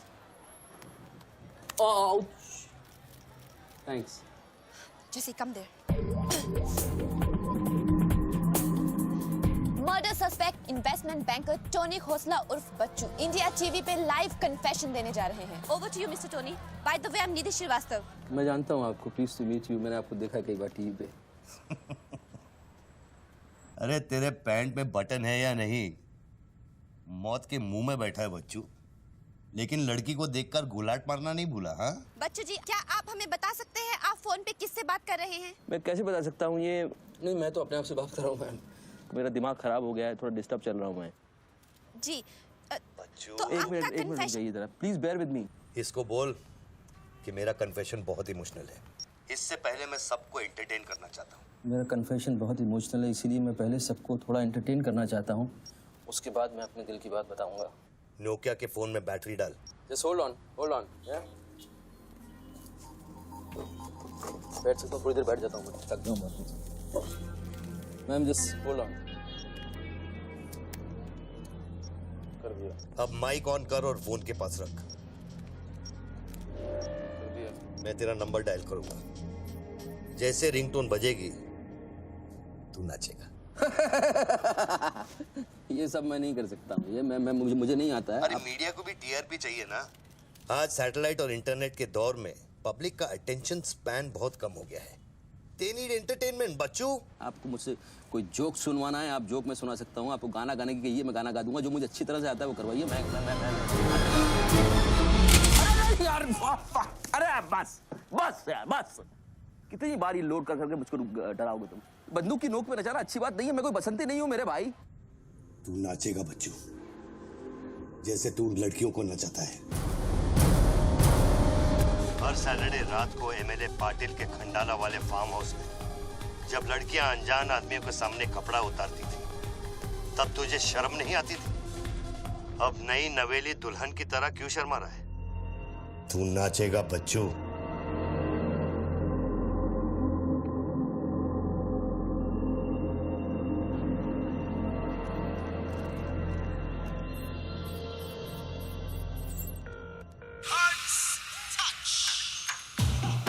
Thanks. Jesse, come there. Murder suspect investment banker Tony Khosla उर्फ बच्चू इंडिया टीवी पे लाइव कन्फेशन देने जा रहे हैं. Over to you mister Tony. By the way I am Nidhi Shrivastava. मैं जानता हूँ आपको. Please to meet you. मैंने आपको देखा कई बार टीवी पे. अरे तेरे पैंट में बटन है या नहीं? मौत के मुंह में बैठा है बच्चू. लेकिन लड़की को देखकर गुलाट मारना नहीं भूला. हाँ बच्चू जी क्या आप हमें बता सकते हैं आप फोन पे किससे बात कर रहे हैं? मैं कैसे बता सकता हूँ ये? नहीं मैं तो अपने आप से बात कर रहा हूँ मैम. मेरा दिमाग खराब हो गया है. थोड़ा डिस्टर्ब चल रहा हूँ मैं. जी. बच्चू तो एक आपका मिनट रुक कन्फेशन. जाइए जरा. Please bear with me. इसको बोल कि मेरा कन्फेशन बहुत इमोशनल है. इससे पहले मैं सबको एंटरटेन करना चाहता हूँ. मेरा कन्फेशन बहुत इमोशनल है, इसीलिए मैं पहले सबको थोड़ा एंटरटेन करना चाहता हूँ. उसके बाद मैं अपने दिल की बात बताऊंगा. नोकिया के फोन में बैटरी डाल. Just hold on. Yeah. बैठ सकता हूँ. थोड़ी देर बैठ जाता हूँ. थक गया हूँ. Ma'am just hold on. कर दिया. अब माइक ऑन कर और फोन के पास रख. कर दिया. मैं तेरा नंबर डायल करूंगा. जैसे रिंगटोन बजेगी तू नाचेगा. ये सब मैं नहीं कर सकता हूँ. ये मैं मुझे नहीं आता है. अरे मीडिया को भी टीआरपी चाहिए ना. आज सैटेलाइट और इंटरनेट के दौर में पब्लिक का अटेंशन स्पैन बहुत कम हो गया है. They need entertainment, बच्चू. आपको मुझसे कोई जोक सुनवाना है, आप जोक मैं सुना सकता हूँ. आपको गाना गाने की कहिए, मैं गाना गा दूंगा. जो मुझे अच्छी तरह से आता है वो करवाइए. मैं अरे यार अरे बस यार बस. कितनी बार ये लोड कर करके मुझको डराओगे तुम? बंदूक की नोक पे नचाना अच्छी बात नहीं है. मैं कोई बसंती नहीं हूँ मेरे भाई. तू नाचेगा बच्चू, जैसे तू लड़कियों को नचाता है. हर सैटरडे रात को एमएलए पाटिल के खंडाला वाले फार्म हाउस में जब लड़कियां अनजान आदमियों के सामने कपड़ा उतारती थी, तब तुझे शर्म नहीं आती थी? अब नई नवेली दुल्हन की तरह क्यों शर्मा रहा है? तू नाचेगा बच्चू।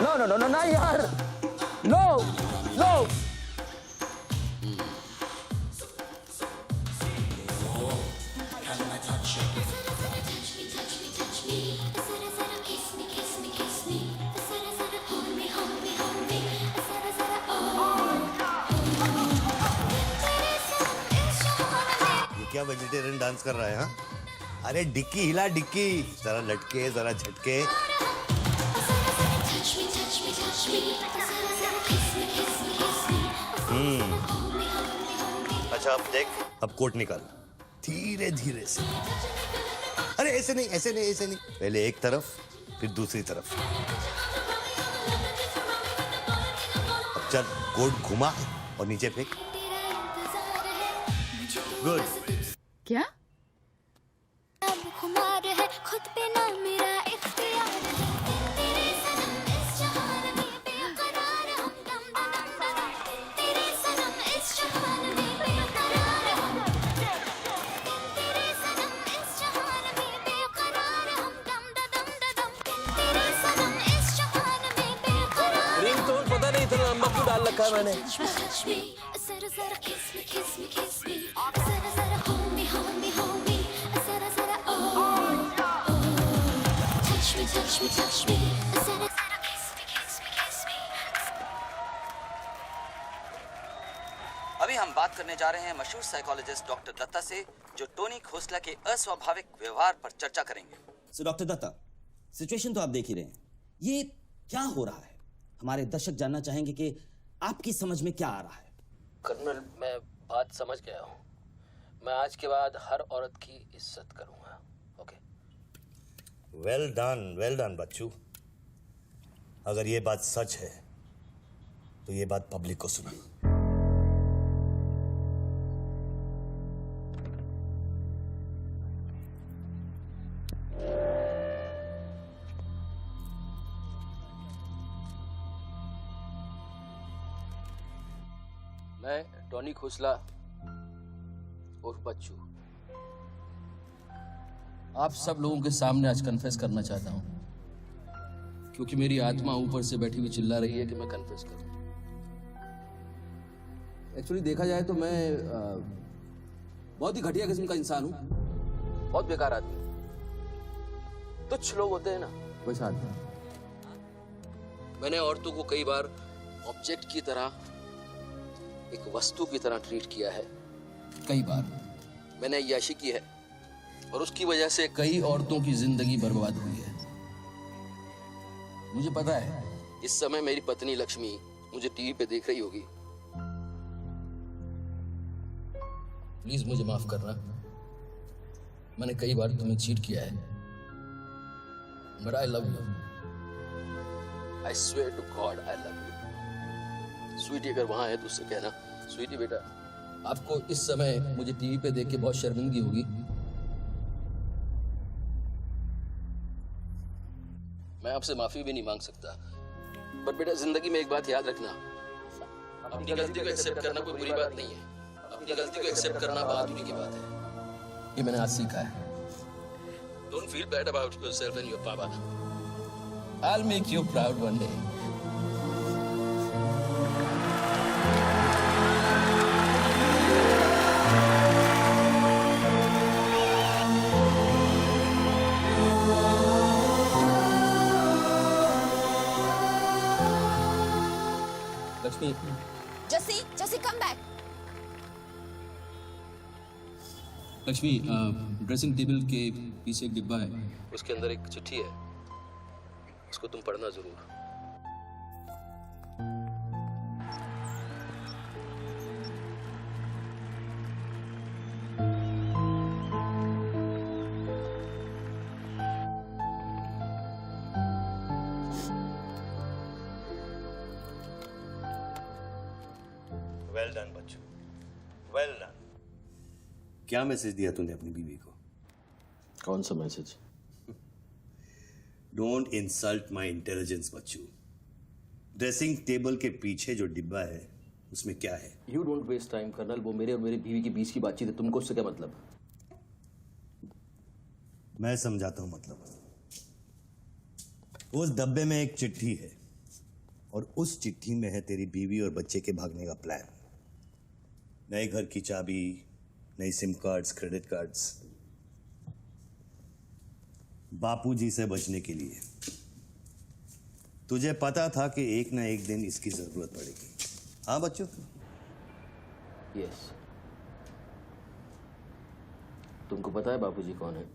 नो नो नो नो ना यार, नो नो। क्या वेजिटेरियन डांस कर रहा है? हाँ, अरे डिक्की हिला, डिक्की जरा लटके जरा झटके। अच्छा अब देख, अब कोट निकाल धीरे धीरे से। अरे ऐसे नहीं ऐसे नहीं ऐसे नहीं, पहले एक तरफ फिर दूसरी तरफ। अब चल कोट घुमा और नीचे फेंक। गुड। क्या? खुद पे ना मेरा इख्तियार है, तेरे सनम इस जहान में बेकरार हम दम दम दम, तेरे सनम इस जहान में बेकरार हम, तेरे सनम इस जहान में बेकरार हम दम दम दम, तेरे सनम इस जहान में बेकरार। रिंगटोन पता नहीं इतना लंबा क्यों डाल रखा है मैंने। जरा जरा किस मी किस मी किस मी, जरा जरा hold me hold me hold me, जरा जरा touch me touch me, जरा जरा kiss me kiss me kiss me। अभी हम बात करने जा रहे हैं मशहूर साइकोलॉजिस्ट डॉक्टर दत्ता से, जो टोनी खोसला के अस्वाभाविक व्यवहार पर चर्चा करेंगे। सो डॉक्टर दत्ता, सिचुएशन तो आप देख ही रहे हैं, ये क्या हो रहा है? हमारे दर्शक जानना चाहेंगे कि आपकी समझ में क्या आ रहा है। कर्नल, मैं बात समझ गया हूँ। मैं आज के बाद हर औरत की इज्जत करूंगा। ओके? वेल डन बच्चू। अगर ये बात सच है तो ये बात पब्लिक को सुना। मैं टोनी खोसला उर्फ बच्चू आप सब लोगों के सामने आज कन्फेस करना चाहता हूं, क्योंकि मेरी आत्मा ऊपर से बैठी हुई चिल्ला रही है कि मैं कन्फेस करूं। एक्चुअली देखा जाए तो मैं बहुत ही घटिया किस्म का इंसान हूं, बहुत बेकार आदमी। तुच्छ लोग होते हैं ना, वैसा आदमी। मैंने औरतों को कई बार ऑब्जेक्ट की तरह, एक वस्तु की तरह ट्रीट किया है। कई बार मैंने अय्याशी की है और उसकी वजह से कई औरतों की जिंदगी बर्बाद हुई है। मुझे पता है इस समय मेरी पत्नी लक्ष्मी मुझे टीवी पे देख रही होगी। प्लीज मुझे माफ करना, मैंने कई बार तुम्हें चीट किया है, but I love you. I swear to God I love you. Sweetie अगर वहां है तो उससे कहना, स्वीटी बेटा आपको इस समय मुझे टीवी पे देख के बहुत शर्मिंदगी होगी। मैं आपसे माफी भी नहीं मांग सकता, पर बेटा जिंदगी में एक बात याद रखना, अपनी गलती को एक्सेप्ट करना कोई बुरी बात नहीं है, अपनी गलती को एक्सेप्ट करना बहादुरी की बात है। ये मैंने आज सीखा है। Don't feel bad about yourself and your पापा। I'll make you proud one day. Lakshmi, Jesse, come back. Lakshmi, dressing table के पीछे एक डिब्बा है, उसके अंदर एक चिट्ठी है, उसको तुम पढ़ना जरूर। वेल डन बच्चू, वेल डन। क्या मैसेज दिया तूने अपनी बीवी को? कौन सा message? Don't insult my intelligence बच्चू। ड्रेसिंग टेबल के पीछे जो डिब्बा है उसमें क्या है? You don't waste time colonel, वो मेरे और मेरी बीवी के बीच की बातचीत है, तुमको उससे क्या मतलब? मैं समझाता हूं मतलब। उस डब्बे में एक चिट्ठी है और उस चिट्ठी में है तेरी बीवी और बच्चे के भागने का प्लान। नए घर की चाबी, नई सिम कार्ड्स, क्रेडिट कार्ड्स, बापूजी से बचने के लिए। तुझे पता था कि एक ना एक दिन इसकी जरूरत पड़ेगी। हाँ बच्चों? यस। तुमको पता है बापूजी कौन है?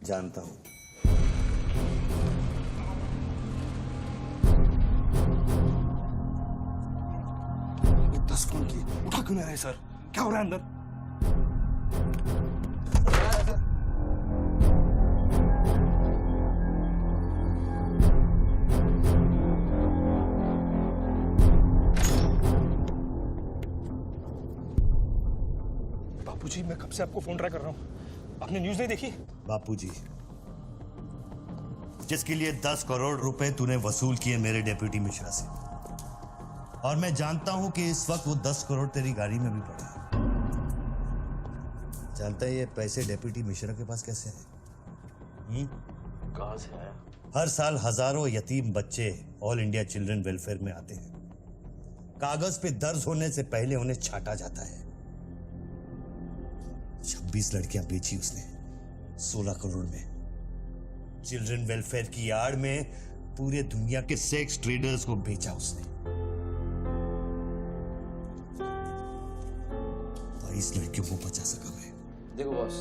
जानता हूं। ये 10 फोन की उठा क्यों नहीं रहे सर? क्या हो रहा है अंदर? बापूजी, मैं कब से आपको फोन ट्राई कर रहा हूं, आपने न्यूज नहीं देखी? बापूजी, जिसके लिए 10 करोड़ रुपए तूने वसूल किए मेरे डेप्यूटी मिश्रा से, और मैं जानता हूं कि इस वक्त वो 10 करोड़ तेरी गाड़ी में भी पड़े हैं। जानता है ये पैसे डेप्यूटी मिश्रा के पास कैसे हैं? कहां से आया? हर साल हजारों यतीम बच्चे ऑल इंडिया चिल्ड्रन वेलफेयर में आते हैं। कागज पे दर्ज होने से पहले उन्हें छांटा जाता है। 26 लड़कियां बेची उसने 16 करोड़ में। चिल्ड्रन वेलफेयर की आड़ में पूरे दुनिया के सेक्स ट्रेडर्स को बेचा उसने। 22 लड़कियों को बचा सका मैं। देखो बॉस,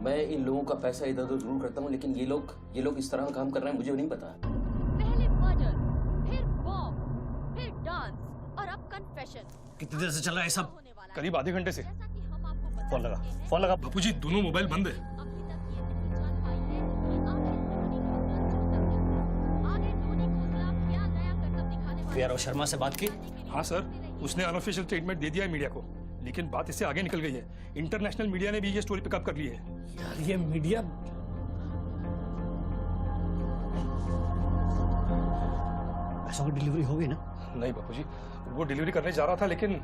मैं इन लोगों का पैसा इधर उधर जरूर करता हूँ, लेकिन ये लोग इस तरह काम कर रहे हैं मुझे नहीं पता। पहले मर्डर, फिर बॉम्ब, फिर डांस और अब कन्फेशन। कितनी देर से चल रहा है सब? करीब आधे घंटे से। फोन लगा। बापूजी, दोनों मोबाइल बंद है। वीआरओ शर्मा से बात की? हाँ सर, उसने अनऑफिशियल स्टेटमेंट दे दिया है मीडिया को, लेकिन बात इससे आगे निकल गई है। इंटरनेशनल मीडिया ने भी ये स्टोरी पिकअप कर ली है। यार ये मीडिया पैसों की डिलीवरी होगी ना? नहीं बापूजी, वो डिलीवरी करने जा रहा था, लेकिन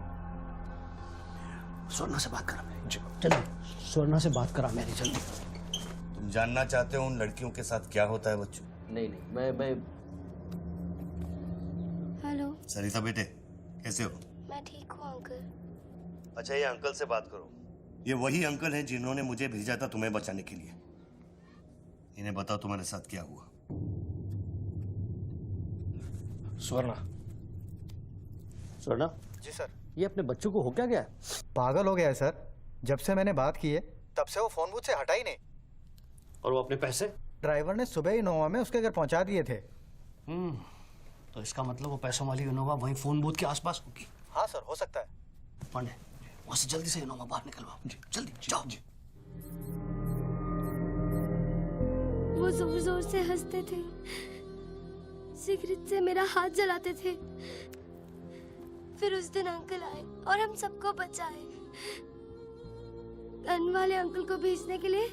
स्वर्णा से बात करा मेरी। जल्दी स्वर्णा से बात करा मेरी, जल्दी। तुम जानना चाहते हो उन लड़कियों के साथ क्या होता है बच्चों? नहीं, मैं हेलो सरिता बेटे, कैसे हो? मैं ठीक हूँ अंकल। अच्छा, ये अंकल से बात करो। ये वही अंकल हैं जिन्होंने मुझे भेजा था तुम्हें बचाने के लिए। इन्हें बताओ तुम्हारे साथ क्या हुआ। स्वर्णा। स्वर्णा जी सर। ये अपने बच्चों को हो क्या गया? पागल हो गया है सर। जब से मैंने बात की है तब से वो फोन बूथ से हटा ही नहीं। और वो अपने पैसे? ड्राइवर ने सुबह इनोवा में उसके घर पहुंचा दिए थे। तो इसका मतलब वो पैसों वाली इनोवा वहीं फोन बूथ के आसपास होगी। हाँ सर, हो सकता है। पांडे, वहां से जल्दी से इनोवा बाहर निकलवाओ। जल्दी जाओ। वो जोर जोर से हंसते थे, सिगरेट से मेरा हाथ जलाते थे। फिर उस दिन अंकल आए और हम सबको बचाए। गन वाले अंकल को भेजने के लिए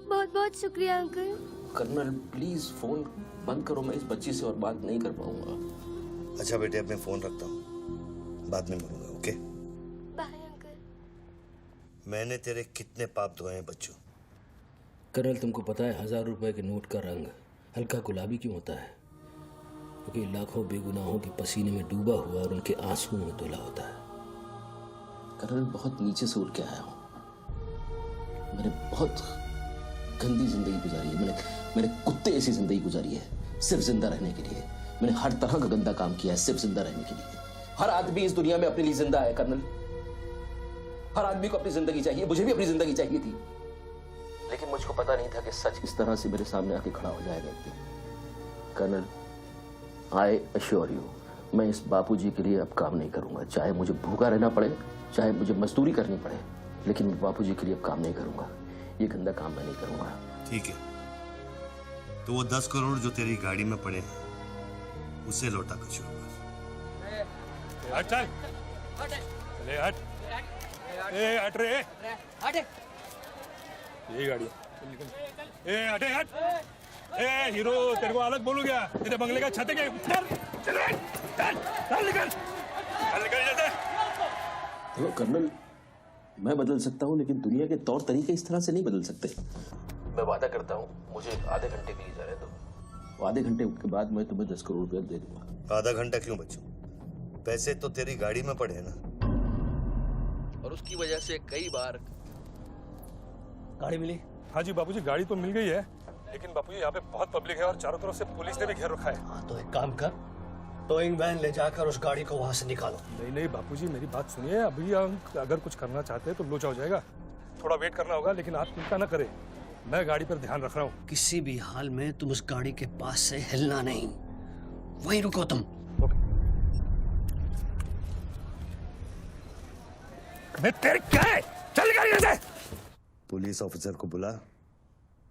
बहुत बहुत शुक्रिया अंकल। कर्नल प्लीज फोन बंद करो, मैं इस बच्ची से और बात नहीं कर पाऊंगा। अच्छा बेटे, अब मैं फोन रखता हूँ, बाद में मिलूंगा। Okay bye uncle. मैंने तेरे कितने पाप धोए हैं बच्चों? कर्नल, तुमको पता है 1000 रुपए के नोट का रंग हल्का गुलाबी क्यों होता है? क्योंकि लाखों बेगुनाहों के पसीने में डूबा हुआ और उनके आंसुओं में धुला होता है। कर्नल, बहुत नीचे से उठ के आया हूँ। मैंने बहुत गंदी जिंदगी गुजारी है। मैंने कुत्ते ऐसी जिंदगी गुजारी है सिर्फ जिंदा रहने के लिए। मैंने हर तरह का गंदा काम किया है सिर्फ जिंदा रहने के लिए। हर आदमी इस दुनिया में अपने लिए जिंदा है कर्नल। हर आदमी को अपनी जिंदगी चाहिए, मुझे भी अपनी जिंदगी चाहिए थी, लेकिन मुझको पता नहीं था कि सच इस तरह से मेरे सामने आके खड़ा हो जाएगा एक दिन। कर्नल, आई अश्योर यू, मैं इस बापूजी के लिए अब काम नहीं करूंगा। चाहे मुझे भूखा रहना पड़े, चाहे मुझे मजदूरी करनी पड़े, लेकिन मैं बापूजी के लिए अब काम नहीं करूंगा। ये गंदा काम मैं नहीं करूंगा। ठीक है, तो वो 10 करोड़ जो तेरी गाड़ी में पड़े हैं उसे लौटा कर शुरू कर। हट चल, ले हट, ए हट रे, यही गाड़ी ए हटे हट ए हीरो तेरे को अलग बोलू क्या तेरे बंगले का छत है क्या चल निकल जल्दी देखो कर्नल, मैं बदल सकता हूँ लेकिन दुनिया के तौर तरीके इस तरह से नहीं बदल सकते। मैं वादा करता हूँ, मुझे आधे घंटे के लिए जाने दो। आधे घंटे के बाद मैं तुम्हें 10 करोड़ रुपया दे दूंगा। आधा घंटा क्यों बच्चू? पैसे तो तेरी गाड़ी में पड़े हैं ना। और उसकी वजह से कई बार गाड़ी मिली? हाँ जी बापूजी, गाड़ी तो मिल गई है, लेकिन बापूजी यहाँ पे बहुत पब्लिक है और चारों तरफ से पुलिस ने भी घेर रखा है। हाँ तो एक काम कर, टोइंग वैन ले जाकर उस गाड़ी को वहां से निकालो। नहीं नहीं बापूजी, मेरी बात सुनिए। अभी अगर कुछ करना चाहते हैं तो लोचा हो जाएगा, थोड़ा वेट करना होगा, लेकिन आप चिंता न करें, मैं गाड़ी पर ध्यान रख रहा हूँ। किसी भी हाल में तुम उस गाड़ी के पास से हिलना नहीं, वहीं रुको तुम। मैं तेरे क्या है? चल गाड़ी से। पुलिस ऑफिसर को बुला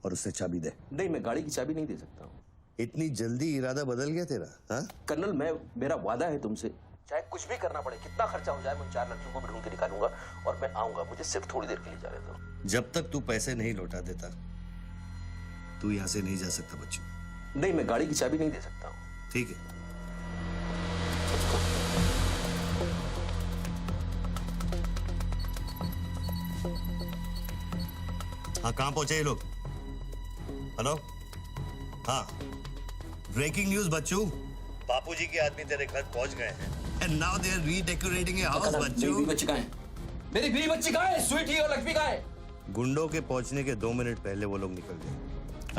और उससे चाबी दे। नहीं, मैं गाड़ी की चाबी नहीं दे सकता हूँ। इतनी जल्दी इरादा बदल गया तेरा? हाँ कर्नल, मेरा वादा है तुमसे, चाहे कुछ भी करना पड़े, कितना खर्चा हो जाए, मैं 4 लड़कियों को ढूंढ के निकालूंगा और मैं आऊंगा। मुझे सिर्फ थोड़ी देर के लिए जाने दो। जब तक तू पैसे नहीं लौटा देता तू यहाँ से नहीं जा सकता बच्चू। नहीं, मैं गाड़ी की चाबी नहीं दे सकता हूँ। ठीक है। हाँ, कहाँ पहुंचे ये लोग? हेलो? हाँ, ब्रेकिंग न्यूज बच्चू, बापूजी के आदमी तेरे घर पहुंच गए हैं। And now they are redecorating a house, बच्चू। मेरी बच्ची कहाँ है? मेरी बीवी बच्ची कहाँ है? स्वीटी और लक्ष्मी कहाँ है? गुंडों के पहुंचने के 2 मिनट पहले वो लोग निकल गए।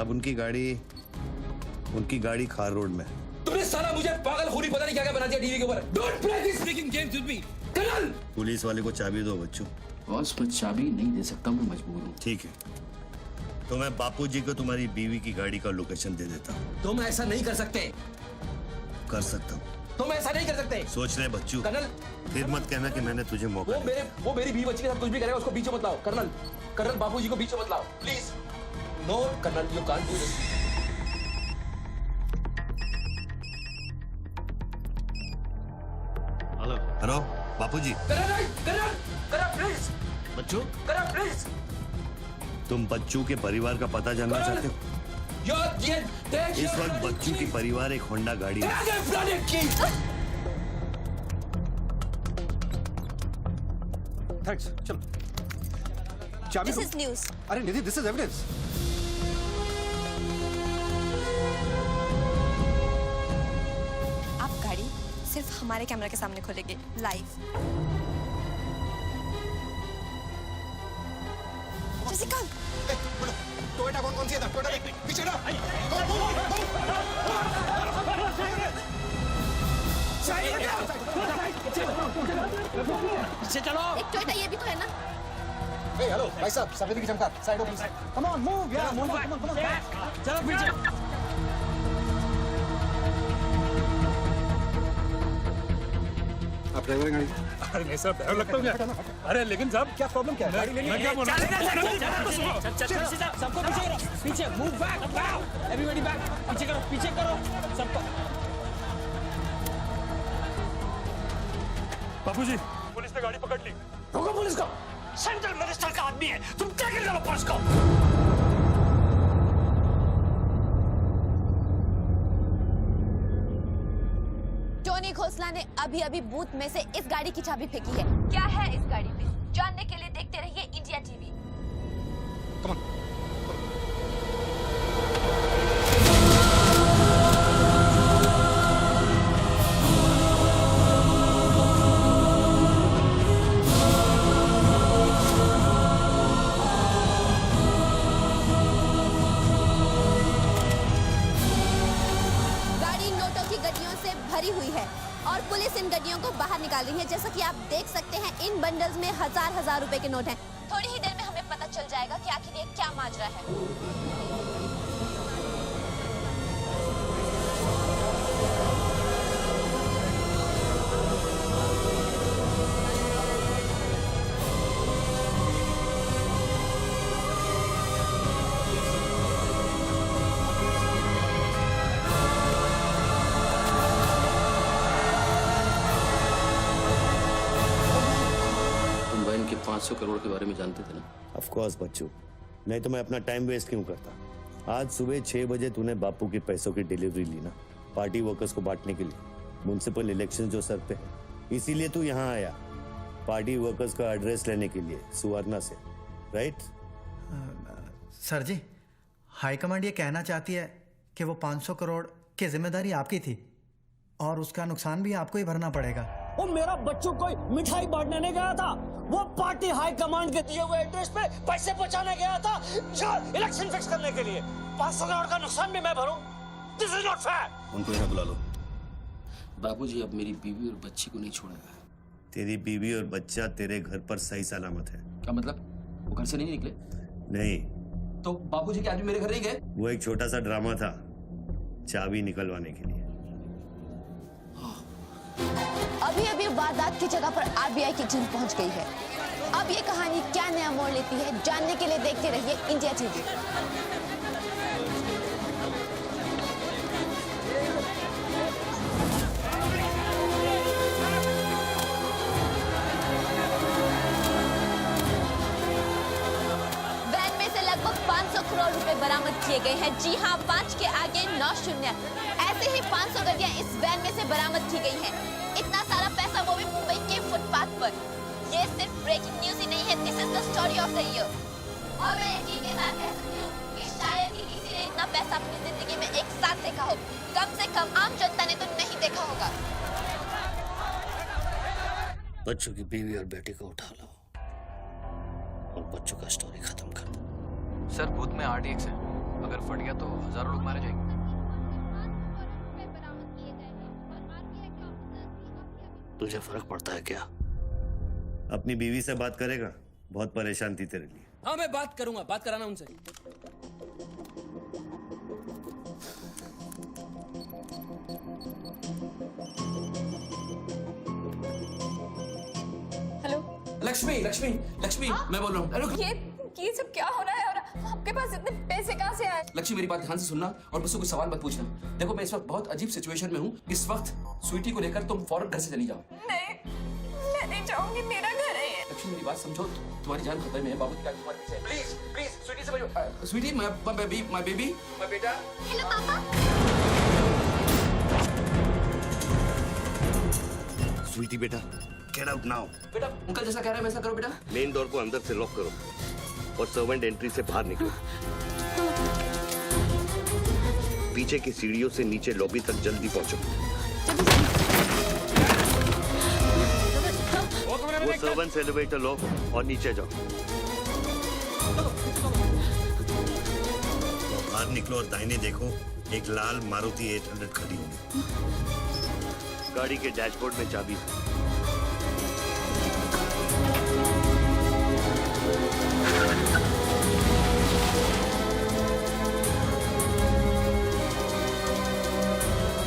अब उनकी गाड़ी खार रोड में है। तुमने साला मुझे पागलखोरी पता नहीं क्या क्या बना दिया टीवी के ऊपर। Don't play this freaking games with me, colonel. Police वाले को चाबी दो बच्चू। बॉस, मैं चाबी नहीं दे सकता, मैं मजबूर हूँ। ठीक है, तो मैं बापूजी को तुम्हारी बीवी की गाड़ी का लोकेशन दे देता हूँ। तुम ऐसा नहीं कर सकते। कर सकता हूँ। तुम ऐसा नहीं कर सकते। सोच रहे बच्चू। कर्नल, फिर मत कहना कि मैंने तुझे मौका दिया। वो मेरी बीवी बच्ची के साथ कुछ भी करेगा उसको बीच में मत लाओ। कर्नल बापूजी को बीच में मत लाओ, please. No colonel, you can't do this. Hello Bapuji. Colonel please. बच्चू, प्लीज। तुम बच्चू के परिवार का पता जानना चाहते हो? इस वक्त बच्चू की परिवार एक होंडा गाड़ी में। थैंक्स, चल। This is news. अरे निधि, दिस इज एविडेंस। आप गाड़ी सिर्फ हमारे कैमरा के सामने खोलेंगे लाइव। जैसिका, टोयोटा कौन सी है? टोयोटा पीछे ना। पीछे चलो। एक टोयोटा ये भी तो है ना? हेलो भाई साहब, सफेदी की चमकार, साइड हो प्लीज। कम ऑन, मूव यार, मूव, कम ऑन। चलो पीछे। आप ड्राइवर गाड़ी? अरे नहीं साहब, ड्राइवर लगता हूँ क्या? अरे लेकिन साहब, क्या प्रॉब्लम क्या है? गाड़ी लेनी है। मैं क्या बोल रहा हूँ? सबको पीछे करो, पीछे मूव बैक, एवरीबॉडी बैक, पीछे करो सबको। बापूजी, पुलिस ने गाड़ी पकड़ ली। रोको पुलिस को, सेंट्रल मिनिस्टर का आदमी है, तुम टैकल करो पुलिस को। टोनी खोसला ने अभी बूथ में से इस गाड़ी की चाबी फेंकी है। क्या है इस गाड़ी में, जानने के लिए देखते रहिए इंडिया टीवी। भरी हुई है और पुलिस इन गड्डियों को बाहर निकाल रही है। जैसा कि आप देख सकते हैं, इन बंडल्स में हजार रुपए के नोट हैं। थोड़ी ही देर में हमें पता चल जाएगा कि आखिर ये क्या माजरा है। तुम वैन के 500 करोड़ के बारे में जानते थे ना? ऑफ कोर्स बच्चू, नहीं तो मैं अपना टाइम वेस्ट क्यों करता। आज सुबह 6 बजे तूने बापू के पैसों की डिलीवरी ली ना, पार्टी वर्कर्स को बांटने के लिए। म्युनिसिपल इलेक्शन जो सर पे है, इसीलिए तू यहाँ आया, पार्टी वर्कर्स का एड्रेस लेने के लिए सुवर्णा से, राइट? सर जी, हाईकमांड ये कहना चाहती है कि वो 500 करोड़ की जिम्मेदारी आपकी थी और उसका नुकसान भी आपको ही भरना पड़ेगा। वो मेरा बच्चों को मिठाई बांटने नहीं गया था, वो पार्टी हाई कमांड के दिए हुए एड्रेस पे पैसे पहुंचाने गया था इलेक्शन फिक्स करने के लिए। 500 करोड़ का नुकसान भी मैं भरूं? This is not fair. उनको यहाँ बुला लो। बाबूजी अब मेरी बीवी और बच्ची को नहीं छोड़ेगा। तेरी बीवी और बच्चा तेरे घर पर सही सलामत है। क्या मतलब? वो घर से नहीं निकले? नहीं। तो बाबूजी क्या आज भी मेरे घर नहीं गए? वो एक छोटा सा ड्रामा था, चाबी निकलवाने के लिए। अभी अभी वारदात की जगह पर आरबीआई की टीम पहुंच गई है। अब ये कहानी क्या नया मोड़ लेती है, जानने के लिए देखते रहिए इंडिया टीवी। वैन में से लगभग 500 करोड़ रुपए बरामद किए गए हैं। जी हाँ, 5 के आगे 9 शून्य। ऐसे ही 500 गड्डियां इस वैन में से बरामद की गई हैं। इतना सारा पैसा वो भी मुंबई के फुटपाथ पर। ये सिर्फ ब्रेकिंग न्यूज ही नहीं है, this is the story of the year. और मैं यकीन के साथ कह सकती हूँ कि शायद ही किसी ने इतना पैसा अपनी जिंदगी में एक साथ देखा हो। कम से कम आम जनता ने तो नहीं देखा होगा। बच्चों की बीवी और बेटी को उठा लो और बच्चों का स्टोरी खत्म कर दो। सर बूथ में RDX है, अगर फट गया तो हजारों लोग मारे जाएंगे। तुझे फर्क पड़ता है क्या? अपनी बीवी से बात करेगा? बहुत परेशान थी तेरे लिए। हाँ मैं बात करूंगा, बात कराना उनसे। हेलो लक्ष्मी, लक्ष्मी, लक्ष्मी, मैं बोल रहा हूँ। हेलो ये सब क्या हो रहा है और आपके पास इतने पैसे कहाँ से आए? लक्ष्मी मेरी बात ध्यान से सुनना और मुझसे कोई सवाल मत पूछना। देखो मैं इस वक्त बहुत अजीब सिचुएशन में हूँ। इस वक्त स्वीटी को लेकर तुम फौरन घर से चली जाओ। नहीं, मैं नहीं जाऊंगी, मेरा घर है ये। लक्ष्मी मेरी बात समझो, तुम्हारी जान खतरे में है। बाबू की क्या तुम्हारे पीछे है। प्लीज प्लीज स्वीटी से मिलो। स्वीटी, माय बेबी, माय बेटा। हेलो पापा। स्वीटी बेटा, गेट आउट नाउ। बेटा अंकल जैसा कह रहा है वैसा करो बेटा। मेन डोर को अंदर से लॉक करो और सर्वेंट एंट्री से बाहर निकलो। पीछे की सीढ़ियों से नीचे लॉबी तक जल्दी पहुंचो। वो सर्वेंट्स एलिवेटर लो और नीचे जाओ। बाहर निकलो और दाहिने देखो, एक लाल मारुति 800 खड़ी होगी। गाड़ी के डैशबोर्ड में चाबी है।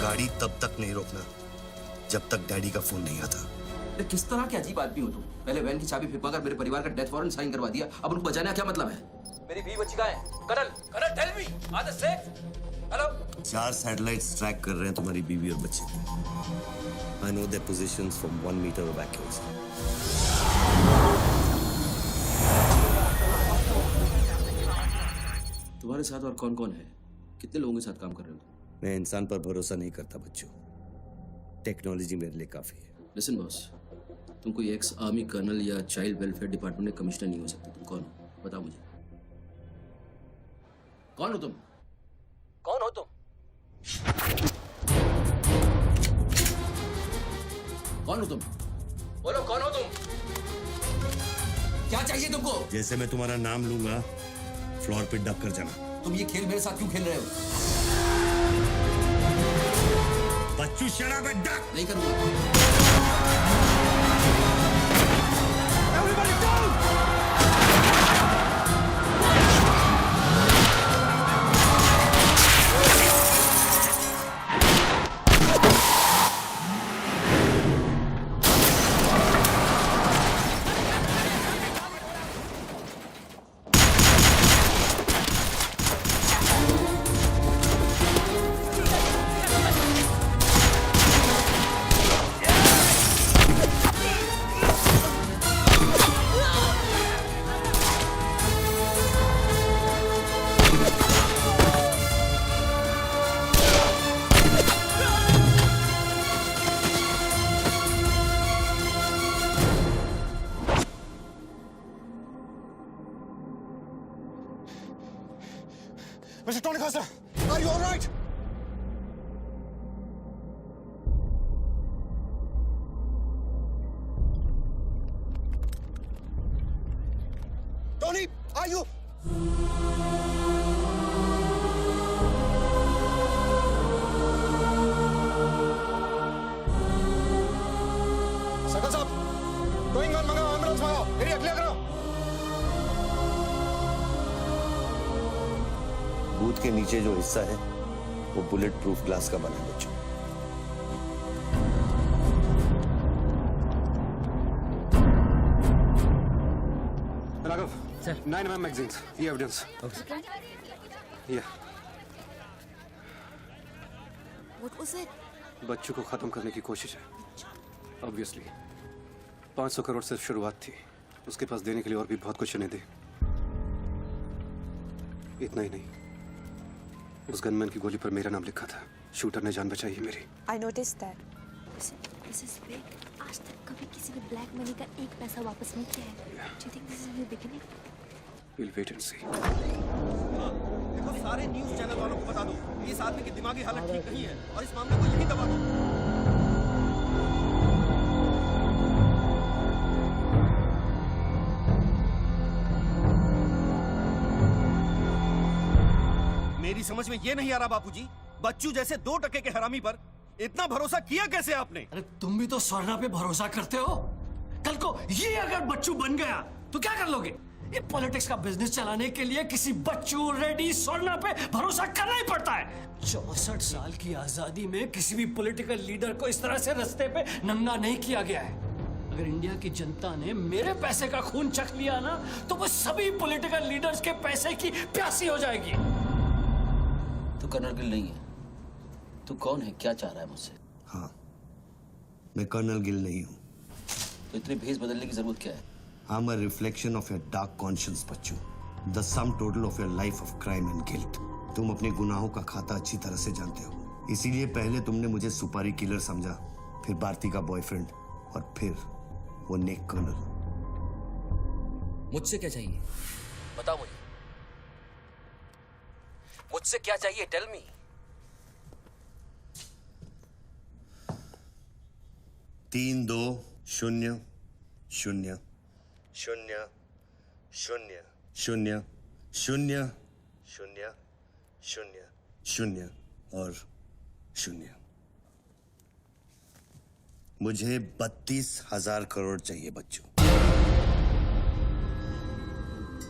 गाड़ी तब तक नहीं रोकना जब तक डैडी का फोन नहीं आता। किस तरह के अजीब आदमी हो तुम? पहले वैन की चाबी फिर मेरे परिवार का डेथ वारंट साइन करवा दिया, अब उनको बचाने का क्या मतलब है? मेरी बीवी बच्ची कहाँ है? Colonel, colonel tell me, are they safe? Hello? 4 satellites track कर रहे हैं तुम्हारी बीवी और बच्चे को। I know their positions from 1 meter of accuracy. तुम्हारे साथ और कौन कौन है? कितने लोगों के साथ काम कर रहे हो? मैं इंसान पर भरोसा नहीं करता बच्चों, टेक्नोलॉजी मेरे लिए काफी है। लिसन बॉस, तुम कोई एक्स आर्मी कर्नल या चाइल्ड वेलफेयर डिपार्टमेंट के कमिश्नर नहीं हो सकते। तुम कौन हो? बताओ मुझे, कौन हो तुम? कौन हो तुम? कौन हो तुम? बोलो कौन हो तुम? क्या चाहिए तुमको? जैसे मैं तुम्हारा नाम लूंगा फ्लोर पे डक कर जाना। तुम ये खेल मेरे साथ क्यों खेल रहे हो? बच्चू शरा पे डक नहीं करूंगा। Mr. Tony Khosla, are you all right? Tony, are you? Sakal साहब, गोइंग ऑन मंगाओ, एम्बुलेंस मंगाओ, एरिया क्लियर करो। बूथ के नीचे जो हिस्सा है वो बुलेट प्रूफ ग्लास का बना है बच्चों। राघव, सर 9mm magazines, ये evidence. Okay. Yeah. What was it? बच्चों को खत्म करने की कोशिश है। Obviously. 500 करोड़ सिर्फ शुरुआत थी। उसके पास देने के लिए और भी बहुत कुछ नहीं दे। इतना ही नहीं, उस गनमैन की गोली पर मेरा नाम लिखा था। शूटर ने जान बचाई है मेरी। I noticed that. This is big. आज तक कभी किसी ने ब्लैक मनी का एक पैसा वापस नहीं किया है। Do you think this is a new beginning? We'll wait and see. देखो, सारे न्यूज़ चैनल वालों को बता दो कि इस आदमी की दिमागी हालत ठीक नहीं है और इस मामले को यहीं दबा दो। मेरी समझ में ये नहीं आ रहा बापूजी, बच्चू जैसे 2% के हरामी पर इतना भरोसा किया कैसे आपने? अरे तुम भी तो स्वर्णा पे भरोसा करते हो। कल को ये अगर बच्चू बन गया तो क्या कर लोगे? ये पॉलिटिक्स का बिजनेस चलाने के लिए किसी बच्चू, रेड्डी, स्वर्णा पे भरोसा करना ही पड़ता है। 64 साल की आजादी में किसी भी पॉलिटिकल लीडर को इस तरह से रास्ते पे नंगा नहीं किया गया है। अगर इंडिया की जनता ने मेरे पैसे का खून चख लिया ना तो वो सभी पॉलिटिकल लीडर्स के पैसे की प्यासी हो जाएगी। तू कर्नल गिल नहीं है। तू कौन है? क्या चाह रहा है मुझसे? हाँ, मैं कर्नल गिल नहीं हूँ। तो इतनी भेस बदलने की जरूरत क्या है? I'm a reflection of your dark conscience, Bachchu. The sum total of your life of crime and guilt. तुम अपने गुनाहों का खाता अच्छी तरह से जानते हो। इसीलिए पहले तुमने मुझे सुपारी किलर समझा, फिर भारती का बॉयफ्रेंड और फिर वो नेक कर्नल। मुझसे क्या चाहिए? बताओ मुझे। मुझसे क्या चाहिए? Tell me. 3 2 0 0 0 0 0 0 0 0 0 और 0। मुझे 32,000 करोड़ चाहिए बच्चों,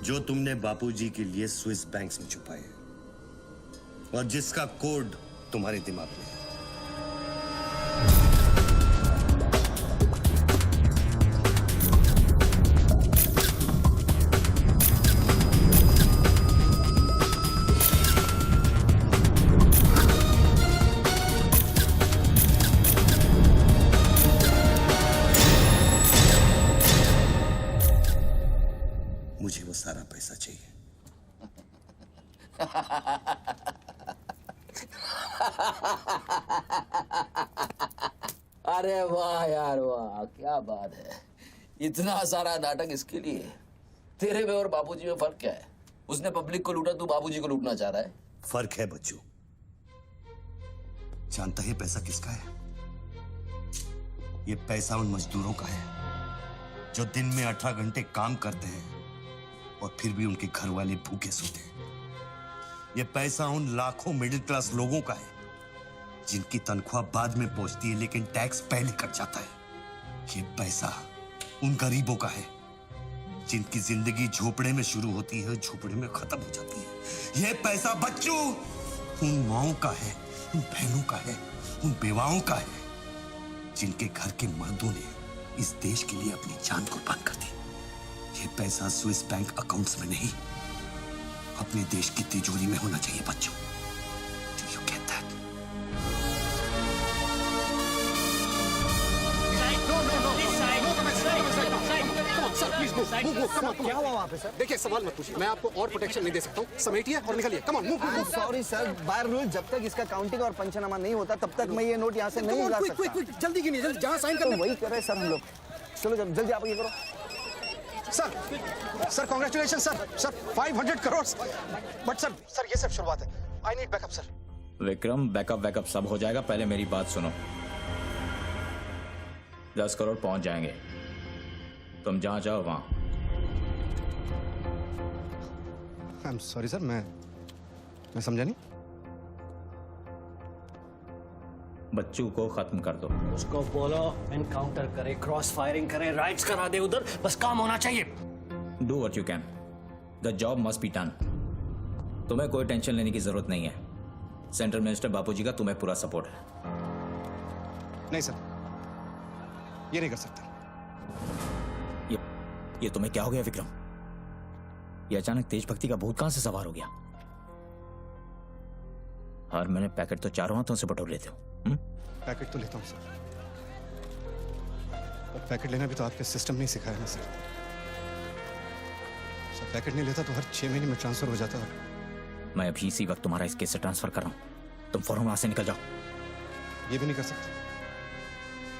जो तुमने बापूजी के लिए स्विस बैंक्स में छुपाए हैं और जिसका कोड तुम्हारे दिमाग में है। मुझे वो सारा पैसा चाहिए। अरे वाह यार वाह, क्या बात है। इतना सारा नाटक इसके लिए? तेरे में और बाबूजी में फर्क क्या है? उसने पब्लिक को लूटा, तू बाबूजी को लूटना चाह रहा है। फर्क है बच्चू। जानता है पैसा किसका है? ये पैसा उन मजदूरों का है जो दिन में 18 घंटे काम करते हैं और फिर भी उनके घर वाले भूखे सोते हैं। ये पैसा उन लाखों मिडिल क्लास लोगों का है जिनकी तनख्वाह बाद में पहुंचती है लेकिन टैक्स पहले कट जाता है। ये पैसा उन गरीबों का है जिनकी जिंदगी झोपड़े में शुरू होती है, झोपड़े में खत्म हो जाती है। ये पैसा बच्चों उन माओं का है, उन बहनों का है, उन बेवाओं का है जिनके घर के मर्दों ने इस देश के लिए अपनी जान कुर्बान कर दी। ये पैसा स्विस बैंक अकाउंट्स में नहीं, अपने देश की तिजोरी में होना चाहिए बच्चों। Do you get that? क्या हुआ वहाँ पे सर? देखिए, सवाल मत पूछिए, मैं आपको और प्रोटेक्शन नहीं दे सकता हूँ। समेटिए और निकलिए। Come on, move. Sorry sir, by rule जब तक इसका काउंटिंग और पंचनामा नहीं होता तब तक मैं ये नोट यहाँ से नहीं ला सकता। जल्दी गिनिए, जल्दी। जहाँ साइन करना वही कर रहे सर हम लोग। चलो जल्दी आप ये करो। Sir congratulation sir 500 crore. But sir ये सब शुरुआत है। I need backup sir. Vikram, backup सब हो जाएगा, पहले मेरी बात सुनो। 10 करोड़ पहुंच जाएंगे, तुम जहां जाओ वहां। आई एम सॉरी सर, मैं समझा नहीं। बच्चू को खत्म कर दो। उसको बोलो एनकाउंटर करे, क्रॉस फायरिंग करे, राइड्स करा दे उधर, बस काम होना चाहिए। Do what you can, the job must be done. तुम्हें कोई टेंशन लेने की जरूरत नहीं है। सेंट्रल मिनिस्टर बापूजी का तुम्हें पूरा सपोर्ट है। नहीं सर, ये नहीं कर सकता। ये तुम्हें क्या हो गया विक्रम? ये अचानक तेज भक्ति का भूत कहां से सवार हो गया? हर महीने पैकेट तो चारों हाथों से बटोर लेते हो। पैकेट तो लेता हूं सर, पर पैकेट लेना भी तो आपके सिस्टम ने सिखाया ना सर। पैकेट नहीं लेता तो हर 6 महीने में ट्रांसफर हो जाता है। मैं अभी इसी वक्त तुम्हारा इस केस से ट्रांसफर कर रहा हूं, तुम फौरन वहां से निकल जाओ। ये भी नहीं कर सकते।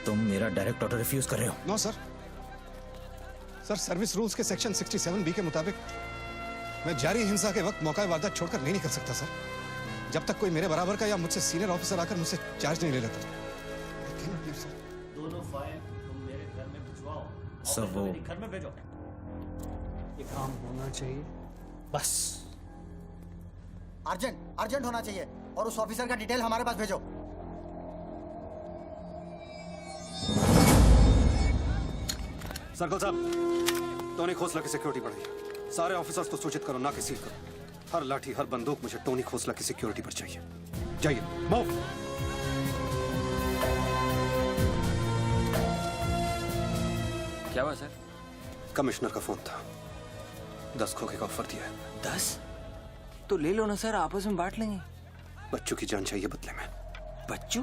तुम मेरा डायरेक्ट ऑर्डर रिफ्यूज कर रहे हो। नो सर, सर्विस रूल्स के सेक्शन 67B के मुताबिक मैं जारी हिंसा के वक्त मौका वारदात छोड़कर नहीं निकल सकता सर, जब तक कोई मेरे बराबर का या मुझसे सीनियर ऑफिसर आकर मुझसे चार्ज नहीं ले लेता। दोनों फाइल तुम मेरे घर में भिजवाओ। सर वो घर में भेजो, ये काम होना चाहिए बस। अर्जेंट होना चाहिए, और उस ऑफिसर का डिटेल हमारे पास भेजो। सर्कल साहब, टोनी खोसला की सिक्योरिटी बढ़ाइए। सारे ऑफिसर्स को सूचित करो, ना कि सील करो। हर लाठी, हर बंदूक मुझे टोनी खोसला की सिक्योरिटी पर चाहिए। जाइए, मूव। क्या हुआ सर? कमिश्नर का फोन था, 10 खोखे का ऑफर दिया है। 10? तो ले लो ना सर, आपस में बांट लेंगे। बच्चों की जान चाहिए बदले में। बच्चू?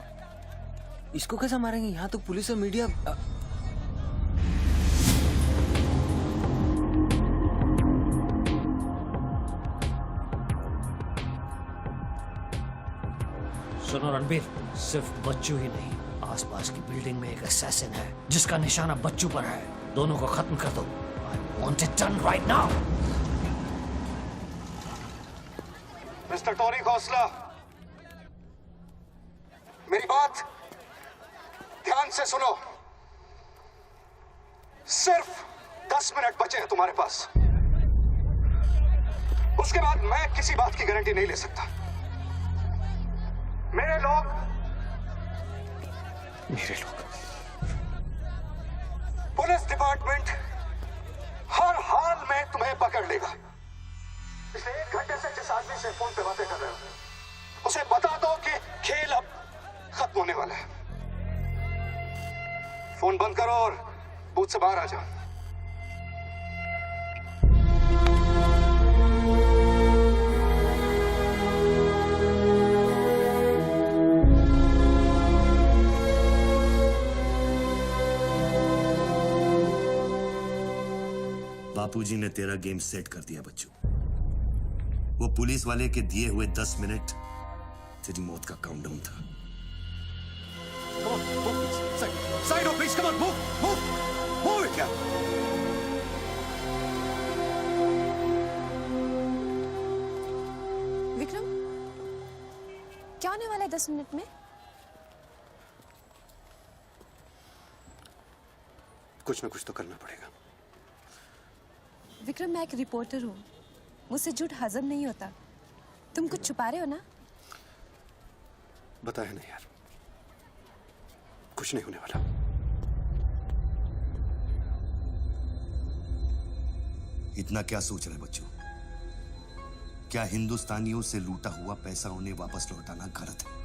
इसको कैसा मारेंगे? यहाँ तो पुलिस और मीडिया। सुनो रणबीर, सिर्फ बच्चू ही नहीं, आसपास की बिल्डिंग में एक असैसिन है जिसका निशाना बच्चू पर है। दोनों को खत्म कर दो। I want it done right now. Mister Tony Khosla, मेरी बात ध्यान से सुनो। सिर्फ 10 मिनट बचे हैं तुम्हारे पास। उसके बाद मैं किसी बात की गारंटी नहीं ले सकता। मेरे लोग पुलिस डिपार्टमेंट हर हाल में तुम्हें पकड़ लेगा। पिछले 1 घंटे से जिस आदमी से फोन पे बातें कर रहे हो, उसे बता दो कि खेल अब खत्म होने वाला है। फोन बंद करो और बूथ से बाहर आ जाओ। बापूजी ने तेरा गेम सेट कर दिया बच्चू। वो पुलिस वाले के दिए हुए 10 मिनट तेरी मौत का काउंटडाउन था। Side of please, come on, move it, yeah. Vikram, क्या होने वाला है 10 मिनट में? कुछ ना कुछ तो करना पड़ेगा। विक्रम, मैं एक रिपोर्टर हूँ, मुझसे झूठ हजम नहीं होता। तुम कुछ छुपा रहे हो ना? बताया नहीं यार, कुछ नहीं होने वाला। इतना क्या सोच रहे बच्चों? क्या हिंदुस्तानियों से लूटा हुआ पैसा उन्हें वापस लौटाना गलत है?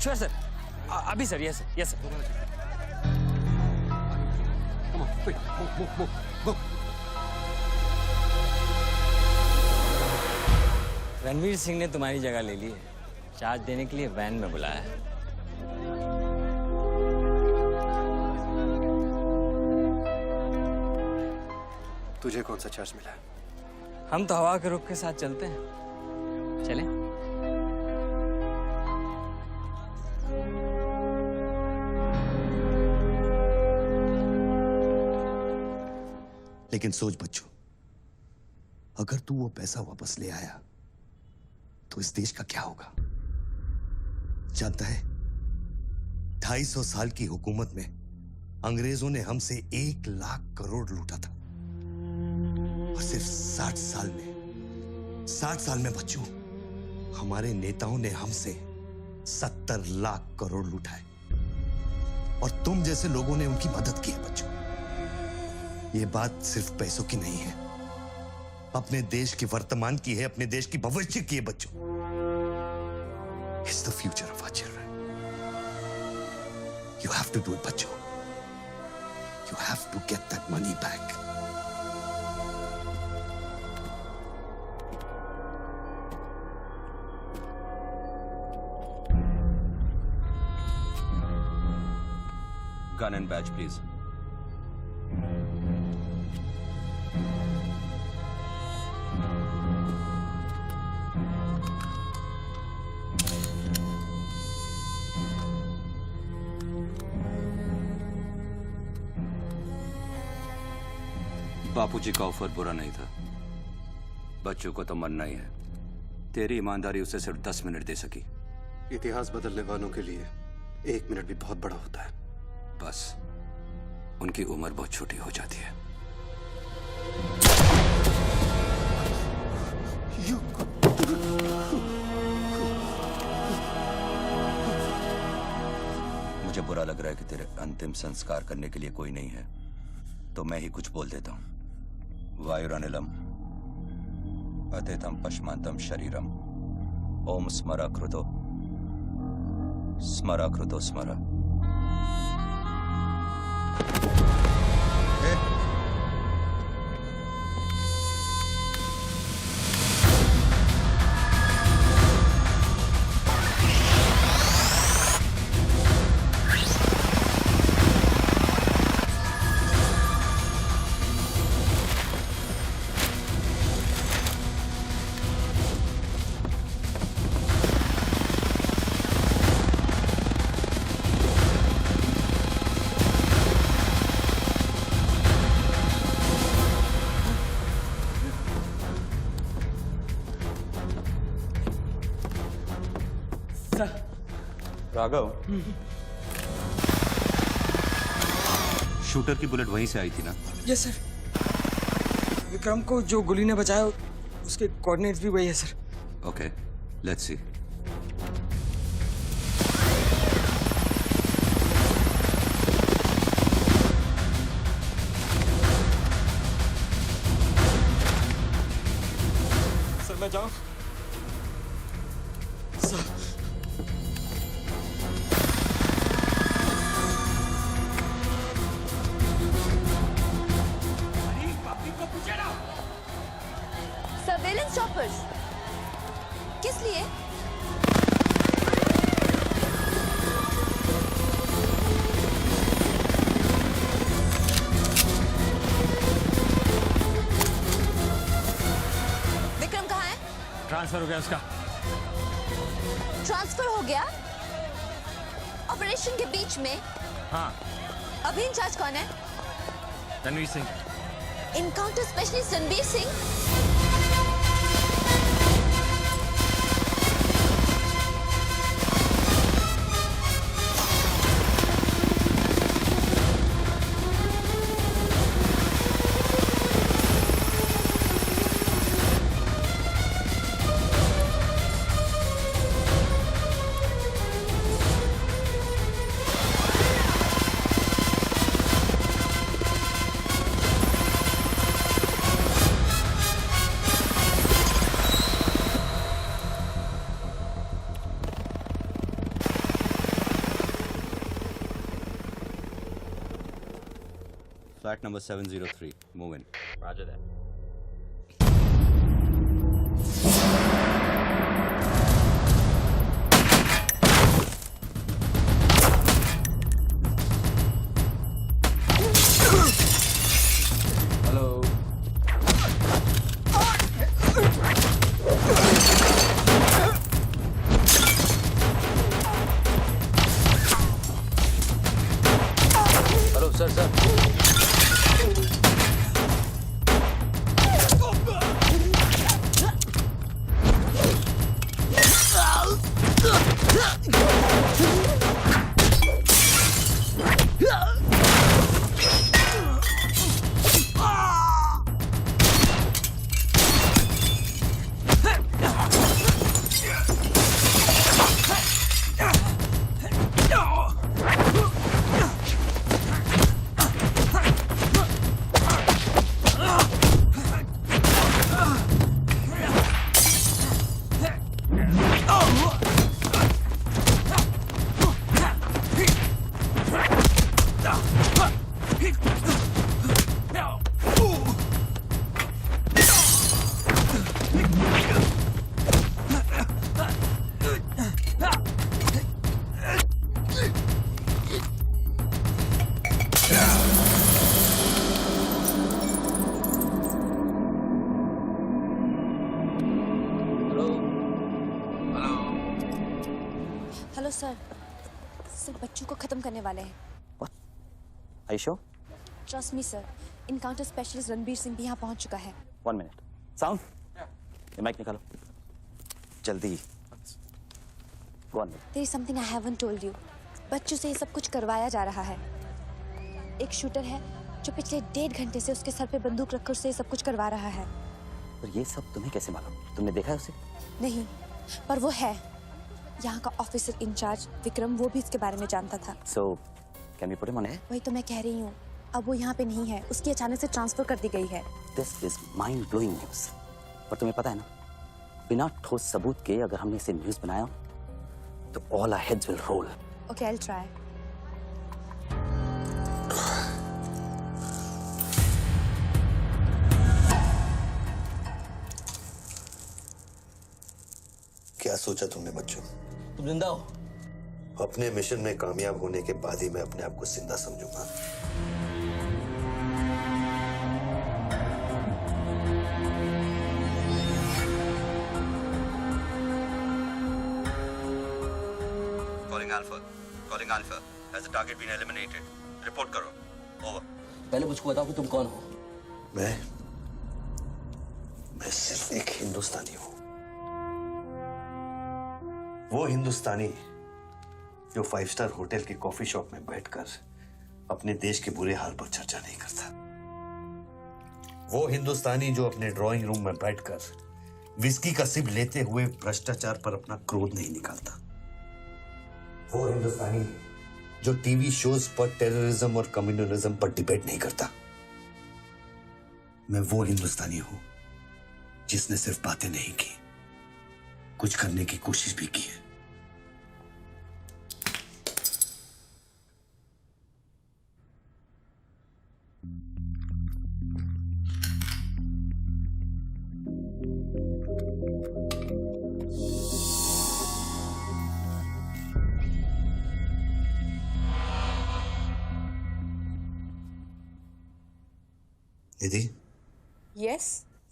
श्योर सर, अभी sir. Yes sir. Ranveer Singh ने तुम्हारी जगह ले ली है। चार्ज देने के लिए वैन में बुलाया है। तुझे कौन सा चार्ज मिला है? हम तो हवा के रुख के साथ चलते हैं। चलें? लेकिन सोच बच्चों, अगर तू वो पैसा वापस ले आया तो इस देश का क्या होगा? जानता है, 250 साल की हुकूमत में अंग्रेजों ने हमसे 1 लाख करोड़ लूटा था और सिर्फ 60 साल में बच्चों, हमारे नेताओं ने हमसे 70 लाख करोड़ लूटा है और तुम जैसे लोगों ने उनकी मदद की है बच्चों। ये बात सिर्फ पैसों की नहीं है, अपने देश के वर्तमान की है, अपने देश की भविष्य की है बच्चों। It's the future of our children. You have to do it, बच्चों. You have to get that money back. Gun and badge, please. बापूजी का ऑफर बुरा नहीं था, बच्चों को तो मरना ही है। तेरी ईमानदारी उसे सिर्फ 10 मिनट दे सकी। इतिहास बदलने वालों के लिए 1 मिनट भी बहुत बड़ा होता है। बस उनकी उम्र बहुत छोटी हो जाती है। मुझे बुरा लग रहा है कि तेरे अंतिम संस्कार करने के लिए कोई नहीं है, तो मैं ही कुछ बोल देता हूं। वायुरानिलम अतेतम पश्मांतम शरीरम ओम स्मराकृतो स्मराकृतो स्मरा। राघव, शूटर की बुलेट वहीं से आई थी ना? Yes sir. विक्रम को जो गोली ने बचाया उसके कोऑर्डिनेट्स भी वही है sir. Okay, let's see. Sir मैं जाऊं? सर सर्वेलेंस चॉपर्स किस लिए? विक्रम कहाँ है? ट्रांसफर हो गया उसका। ट्रांसफर हो गया? ऑपरेशन के बीच में? हाँ। अभी इंचार्ज कौन है? Ranveer Singh. Encounter specialist Ranveer Singh? Flat number 703. Move in. Roger that. Hello. Sir sir hello sir, sir बच्चों को खत्म करने वाले हैं। Are you sure? Trust me sir, encounter specialist Ranbir Singh भी यहाँ पहुँच चुका है। 1 minute. Sound? ये माइक निकालो जल्दी। Go on. There is something I haven't told you. बच्चों से ये सब कुछ करवाया जा रहा है। एक शूटर है जो पिछले 1.5 घंटे से उसके सर पे बंदूक रखकर उसे ये सब कुछ करवा रहा है। पर ये सब तुम्हें कैसे मालूम? तुमने देखा है उसे? नहीं, पर वो है। यहाँ का ऑफिसर इंचार्ज विक्रम वो भी इसके बारे में जानता था। So, can we put him on air? वही तो मैं कह रही हूँ, अब वो यहाँ पे नहीं है, उसकी अचानक से ट्रांसफर कर दी गई है। This is mind-blowing news. पर तुम्हें पता है ना, बिना ठोस सबूत के अगर हमने इसे न्यूज़ बनाया तो all our heads will roll. Okay, I'll try. क्या सोचा तुमने बच्चों? तुम जिंदा हो? अपने मिशन में कामयाब होने के बाद ही मैं अपने आप को जिंदा समझूंगा। Calling Alpha. Has the target been eliminated? Report करो. Over. पहले मुझको बताओ कि तुम कौन हो? मैं सिर्फ एक हिंदुस्तानी हूं। वो हिंदुस्तानी जो 5 स्टार होटल के कॉफी शॉप में बैठकर अपने देश के बुरे हाल पर चर्चा नहीं करता। वो हिंदुस्तानी जो अपने ड्राइंग रूम में बैठकर विस्की का सिप लेते हुए भ्रष्टाचार पर अपना क्रोध नहीं निकालता। वो हिंदुस्तानी जो टीवी शोज पर टेररिज्म और कम्युनलिज्म पर डिबेट नहीं करता। मैं वो हिंदुस्तानी हूं जिसने सिर्फ बातें नहीं की, कुछ करने की कोशिश भी की है। निधि, Yes?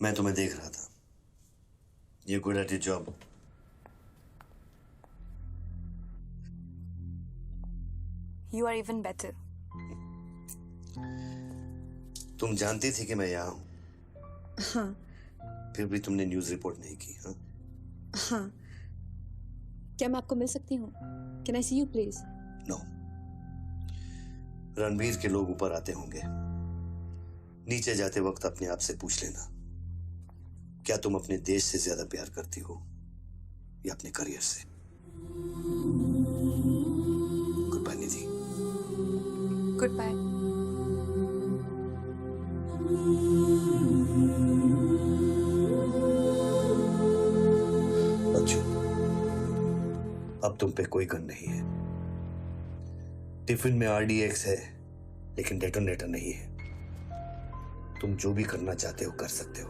मैं तुम्हें देख रहा था। You're good at your job. You are even better. तुम जानती थी कि मैं यहाँ हूँ, हाँ, फिर भी तुमने न्यूज़ रिपोर्ट नहीं की, हाँ? हाँ। क्या मैं आपको मिल सकती हूँ? Can I see you, please? No. Ranbir के लोग ऊपर आते होंगे। नीचे जाते वक्त अपने आप से पूछ लेना, क्या तुम अपने देश से ज्यादा प्यार करती हो या अपने करियर से? Goodbye Nidhi. Goodbye. बच्चों, अब तुम पे कोई गन नहीं है। टिफिन में RDX है, लेकिन डेटोनेटर नहीं है। तुम जो भी करना चाहते हो कर सकते हो,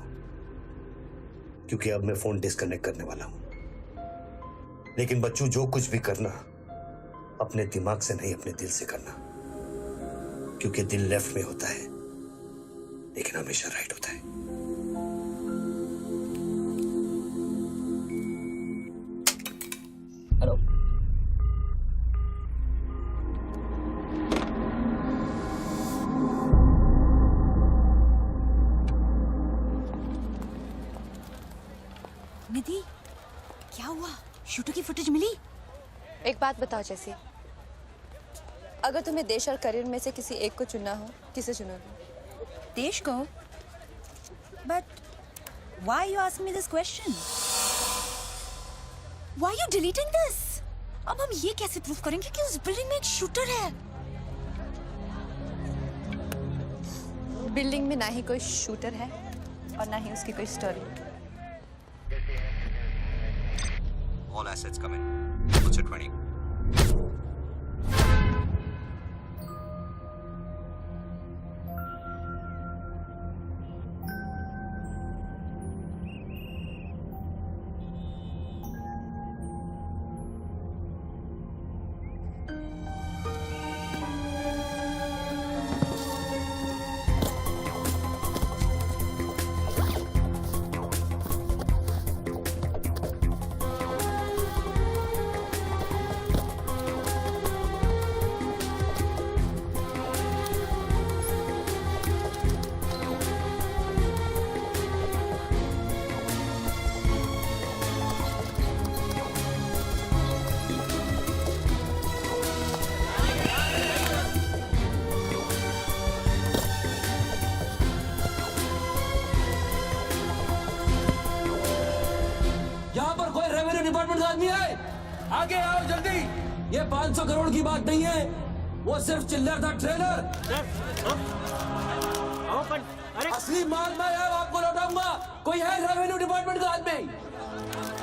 क्योंकि अब मैं फोन डिस्कनेक्ट करने वाला हूं। लेकिन बच्चों, जो कुछ भी करना अपने दिमाग से नहीं, अपने दिल से करना, क्योंकि दिल लेफ्ट में होता है लेकिन हमेशा राइट होता है। शूटर की फुटेज मिली? एक बात बताओ जैसी, अगर तुम्हें देश और करियर में से किसी एक को चुनना हो, किसे चुनोगे? देश को? But why you asking me this question? Why you deleting this? अब हम ये कैसे प्रूव करेंगे कि उस बिल्डिंग में एक शूटर है? बिल्डिंग में ना ही कोई शूटर है और ना ही उसकी कोई story. All assets come in. What's your 20? यहाँ पर कोई रेवेन्यू डिपार्टमेंट का आदमी है? आगे आओ जल्दी। ये 500 करोड़ की बात नहीं है, वो सिर्फ चिल्लर था, ट्रेलर। असली माल मैं आपको लौटाऊंगा। कोई है रेवेन्यू डिपार्टमेंट का आदमी?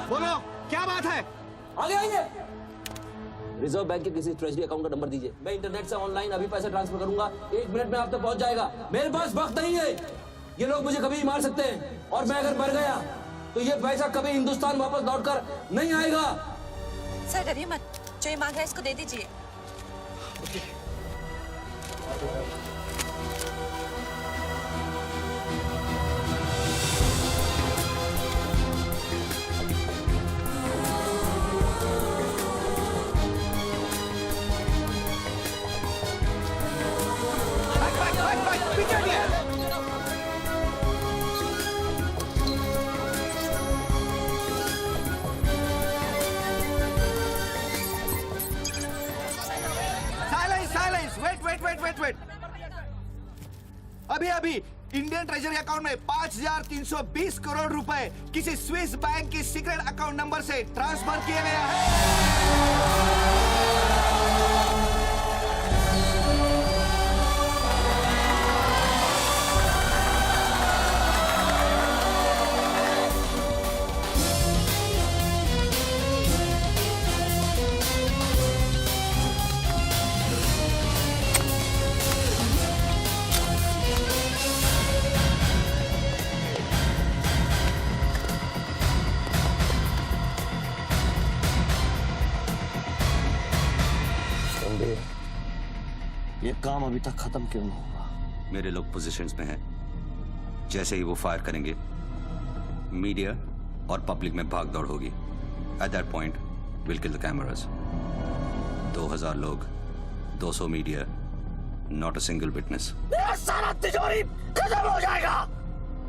बोलो क्या बात है? आगे आइए। रिजर्व बैंक के किसी ट्रेजरी अकाउंट का नंबर दीजिए, मैं इंटरनेट से ऑनलाइन अभी पैसे ट्रांसफर करूंगा, 1 मिनट में आप तक पहुंच जाएगा। मेरे पास वक्त नहीं है, ये लोग मुझे कभी भी मार सकते हैं, और मैं अगर मर गया तो ये पैसा कभी हिंदुस्तान वापस लौटकर नहीं आएगा। सर डरिए मत, जो ये मांग रहा है इसको दे दीजिए। वेट। अभी इंडियन ट्रेजरी अकाउंट में 5,320 करोड़ रुपए किसी स्विस बैंक की सीक्रेट अकाउंट नंबर से ट्रांसफर किए गए हैं। ये काम अभी तक खत्म क्यों नहीं हुआ? मेरे लोग पोजीशंस में हैं। जैसे ही वो फायर करेंगे, मीडिया और पब्लिक में भाग दौड़ होगी। At that point will kill the cameras. 2000 लोग, 200 media, not a single witness. मेरा सारा तिजोरी खत्म हो जाएगा।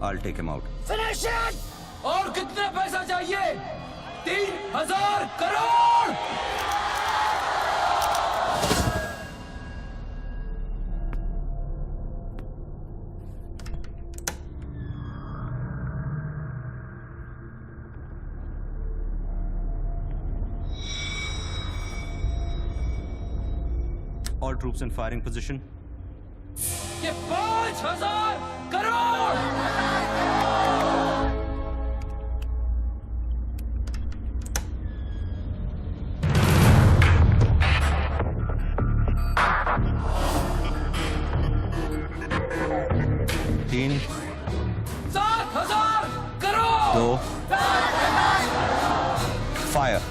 I'll take him out. Finish it. और कितने पैसा चाहिए? 3000 crore. All troops in firing position. ये 5000 करोड़। तीन, 7000 crore. 2, fire.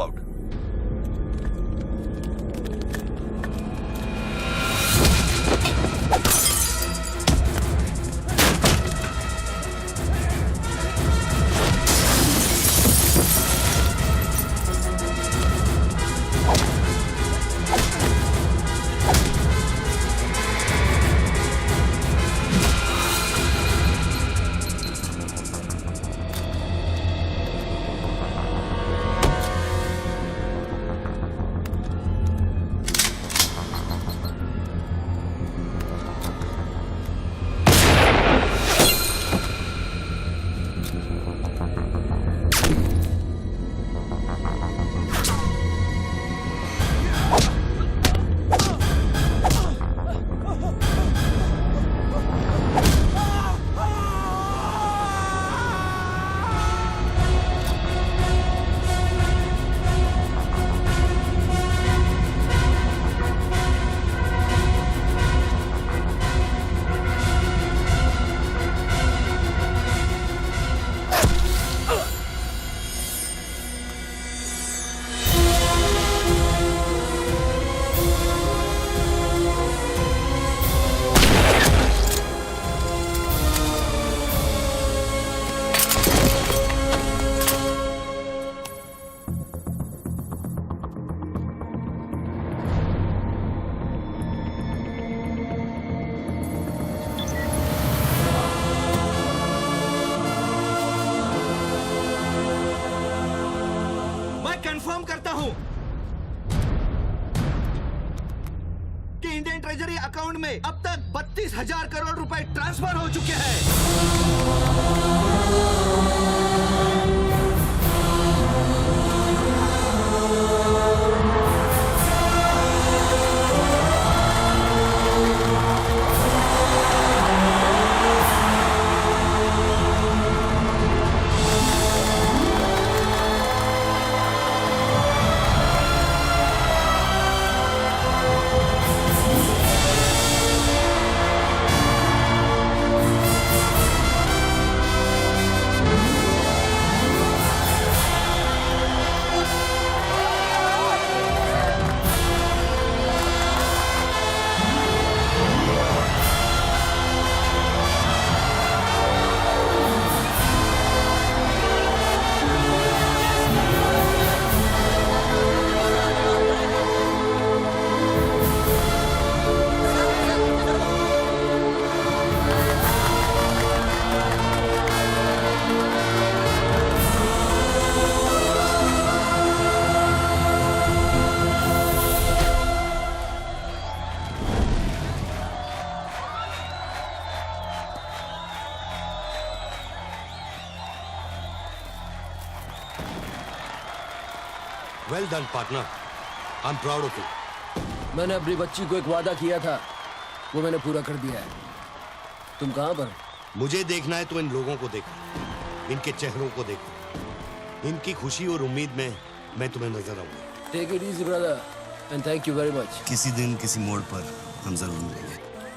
Move out. Confirm करता हूं कि इंडियन ट्रेजरी अकाउंट में अब तक 32,000 करोड़ रुपए ट्रांसफर हो चुके हैं। Well done, partner. I'm proud of you. मैंने अपनी बच्ची को एक वादा किया था, वो मैंने पूरा कर दिया है। तुम कहाँ पर? मुझे देखना है तो इन लोगों को देखो, इनके चेहरों को देखो, इनकी खुशी और उम्मीद में मैं तुम्हें नजर आऊंगा। Take it easy, brother, and thank you very much. किसी दिन किसी मोड़ पर हम जरूर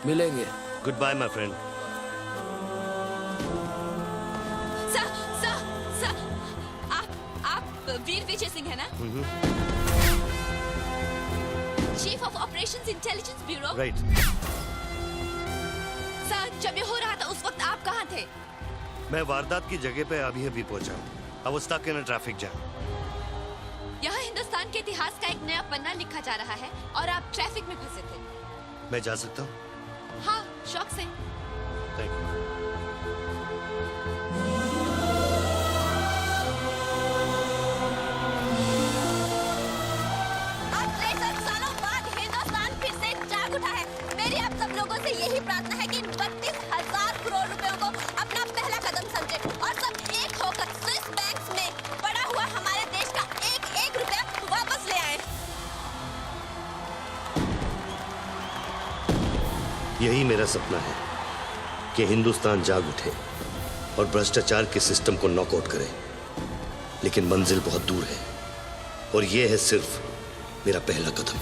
मिलेंगे। Goodbye, my friend. सर, आप वीर विजय सिंह है ना? Chief of operations intelligence bureau. Right. Sir, जब ये हो रहा था उस वक्त आप कहाँ थे? मैं वारदात की जगह पे अभी पहुंचा। I was stuck in a traffic jam. यहाँ हिंदुस्तान के इतिहास का एक नया पन्ना लिखा जा रहा है और आप ट्रैफिक में फंसे थे। मैं जा सकता हूँ? हाँ, शौक से। Thank you. आज 63 सालों बाद हिंदुस्तान फिर से जाग उठा है। मेरी आप सब लोगों से यही प्रार्थना है कि 32,000 करोड़ रुपयों को अपना पहला कदम समझे और सब एक होकर स्विस बैंक्स में पड़ा हुआ हमारे देश का एक रुपया वापस ले आए। यही मेरा सपना है कि हिंदुस्तान जाग उठे और भ्रष्टाचार के सिस्टम को नॉकआउट करे, लेकिन मंजिल बहुत दूर है और यह है सिर्फ मेरा पहला कदम।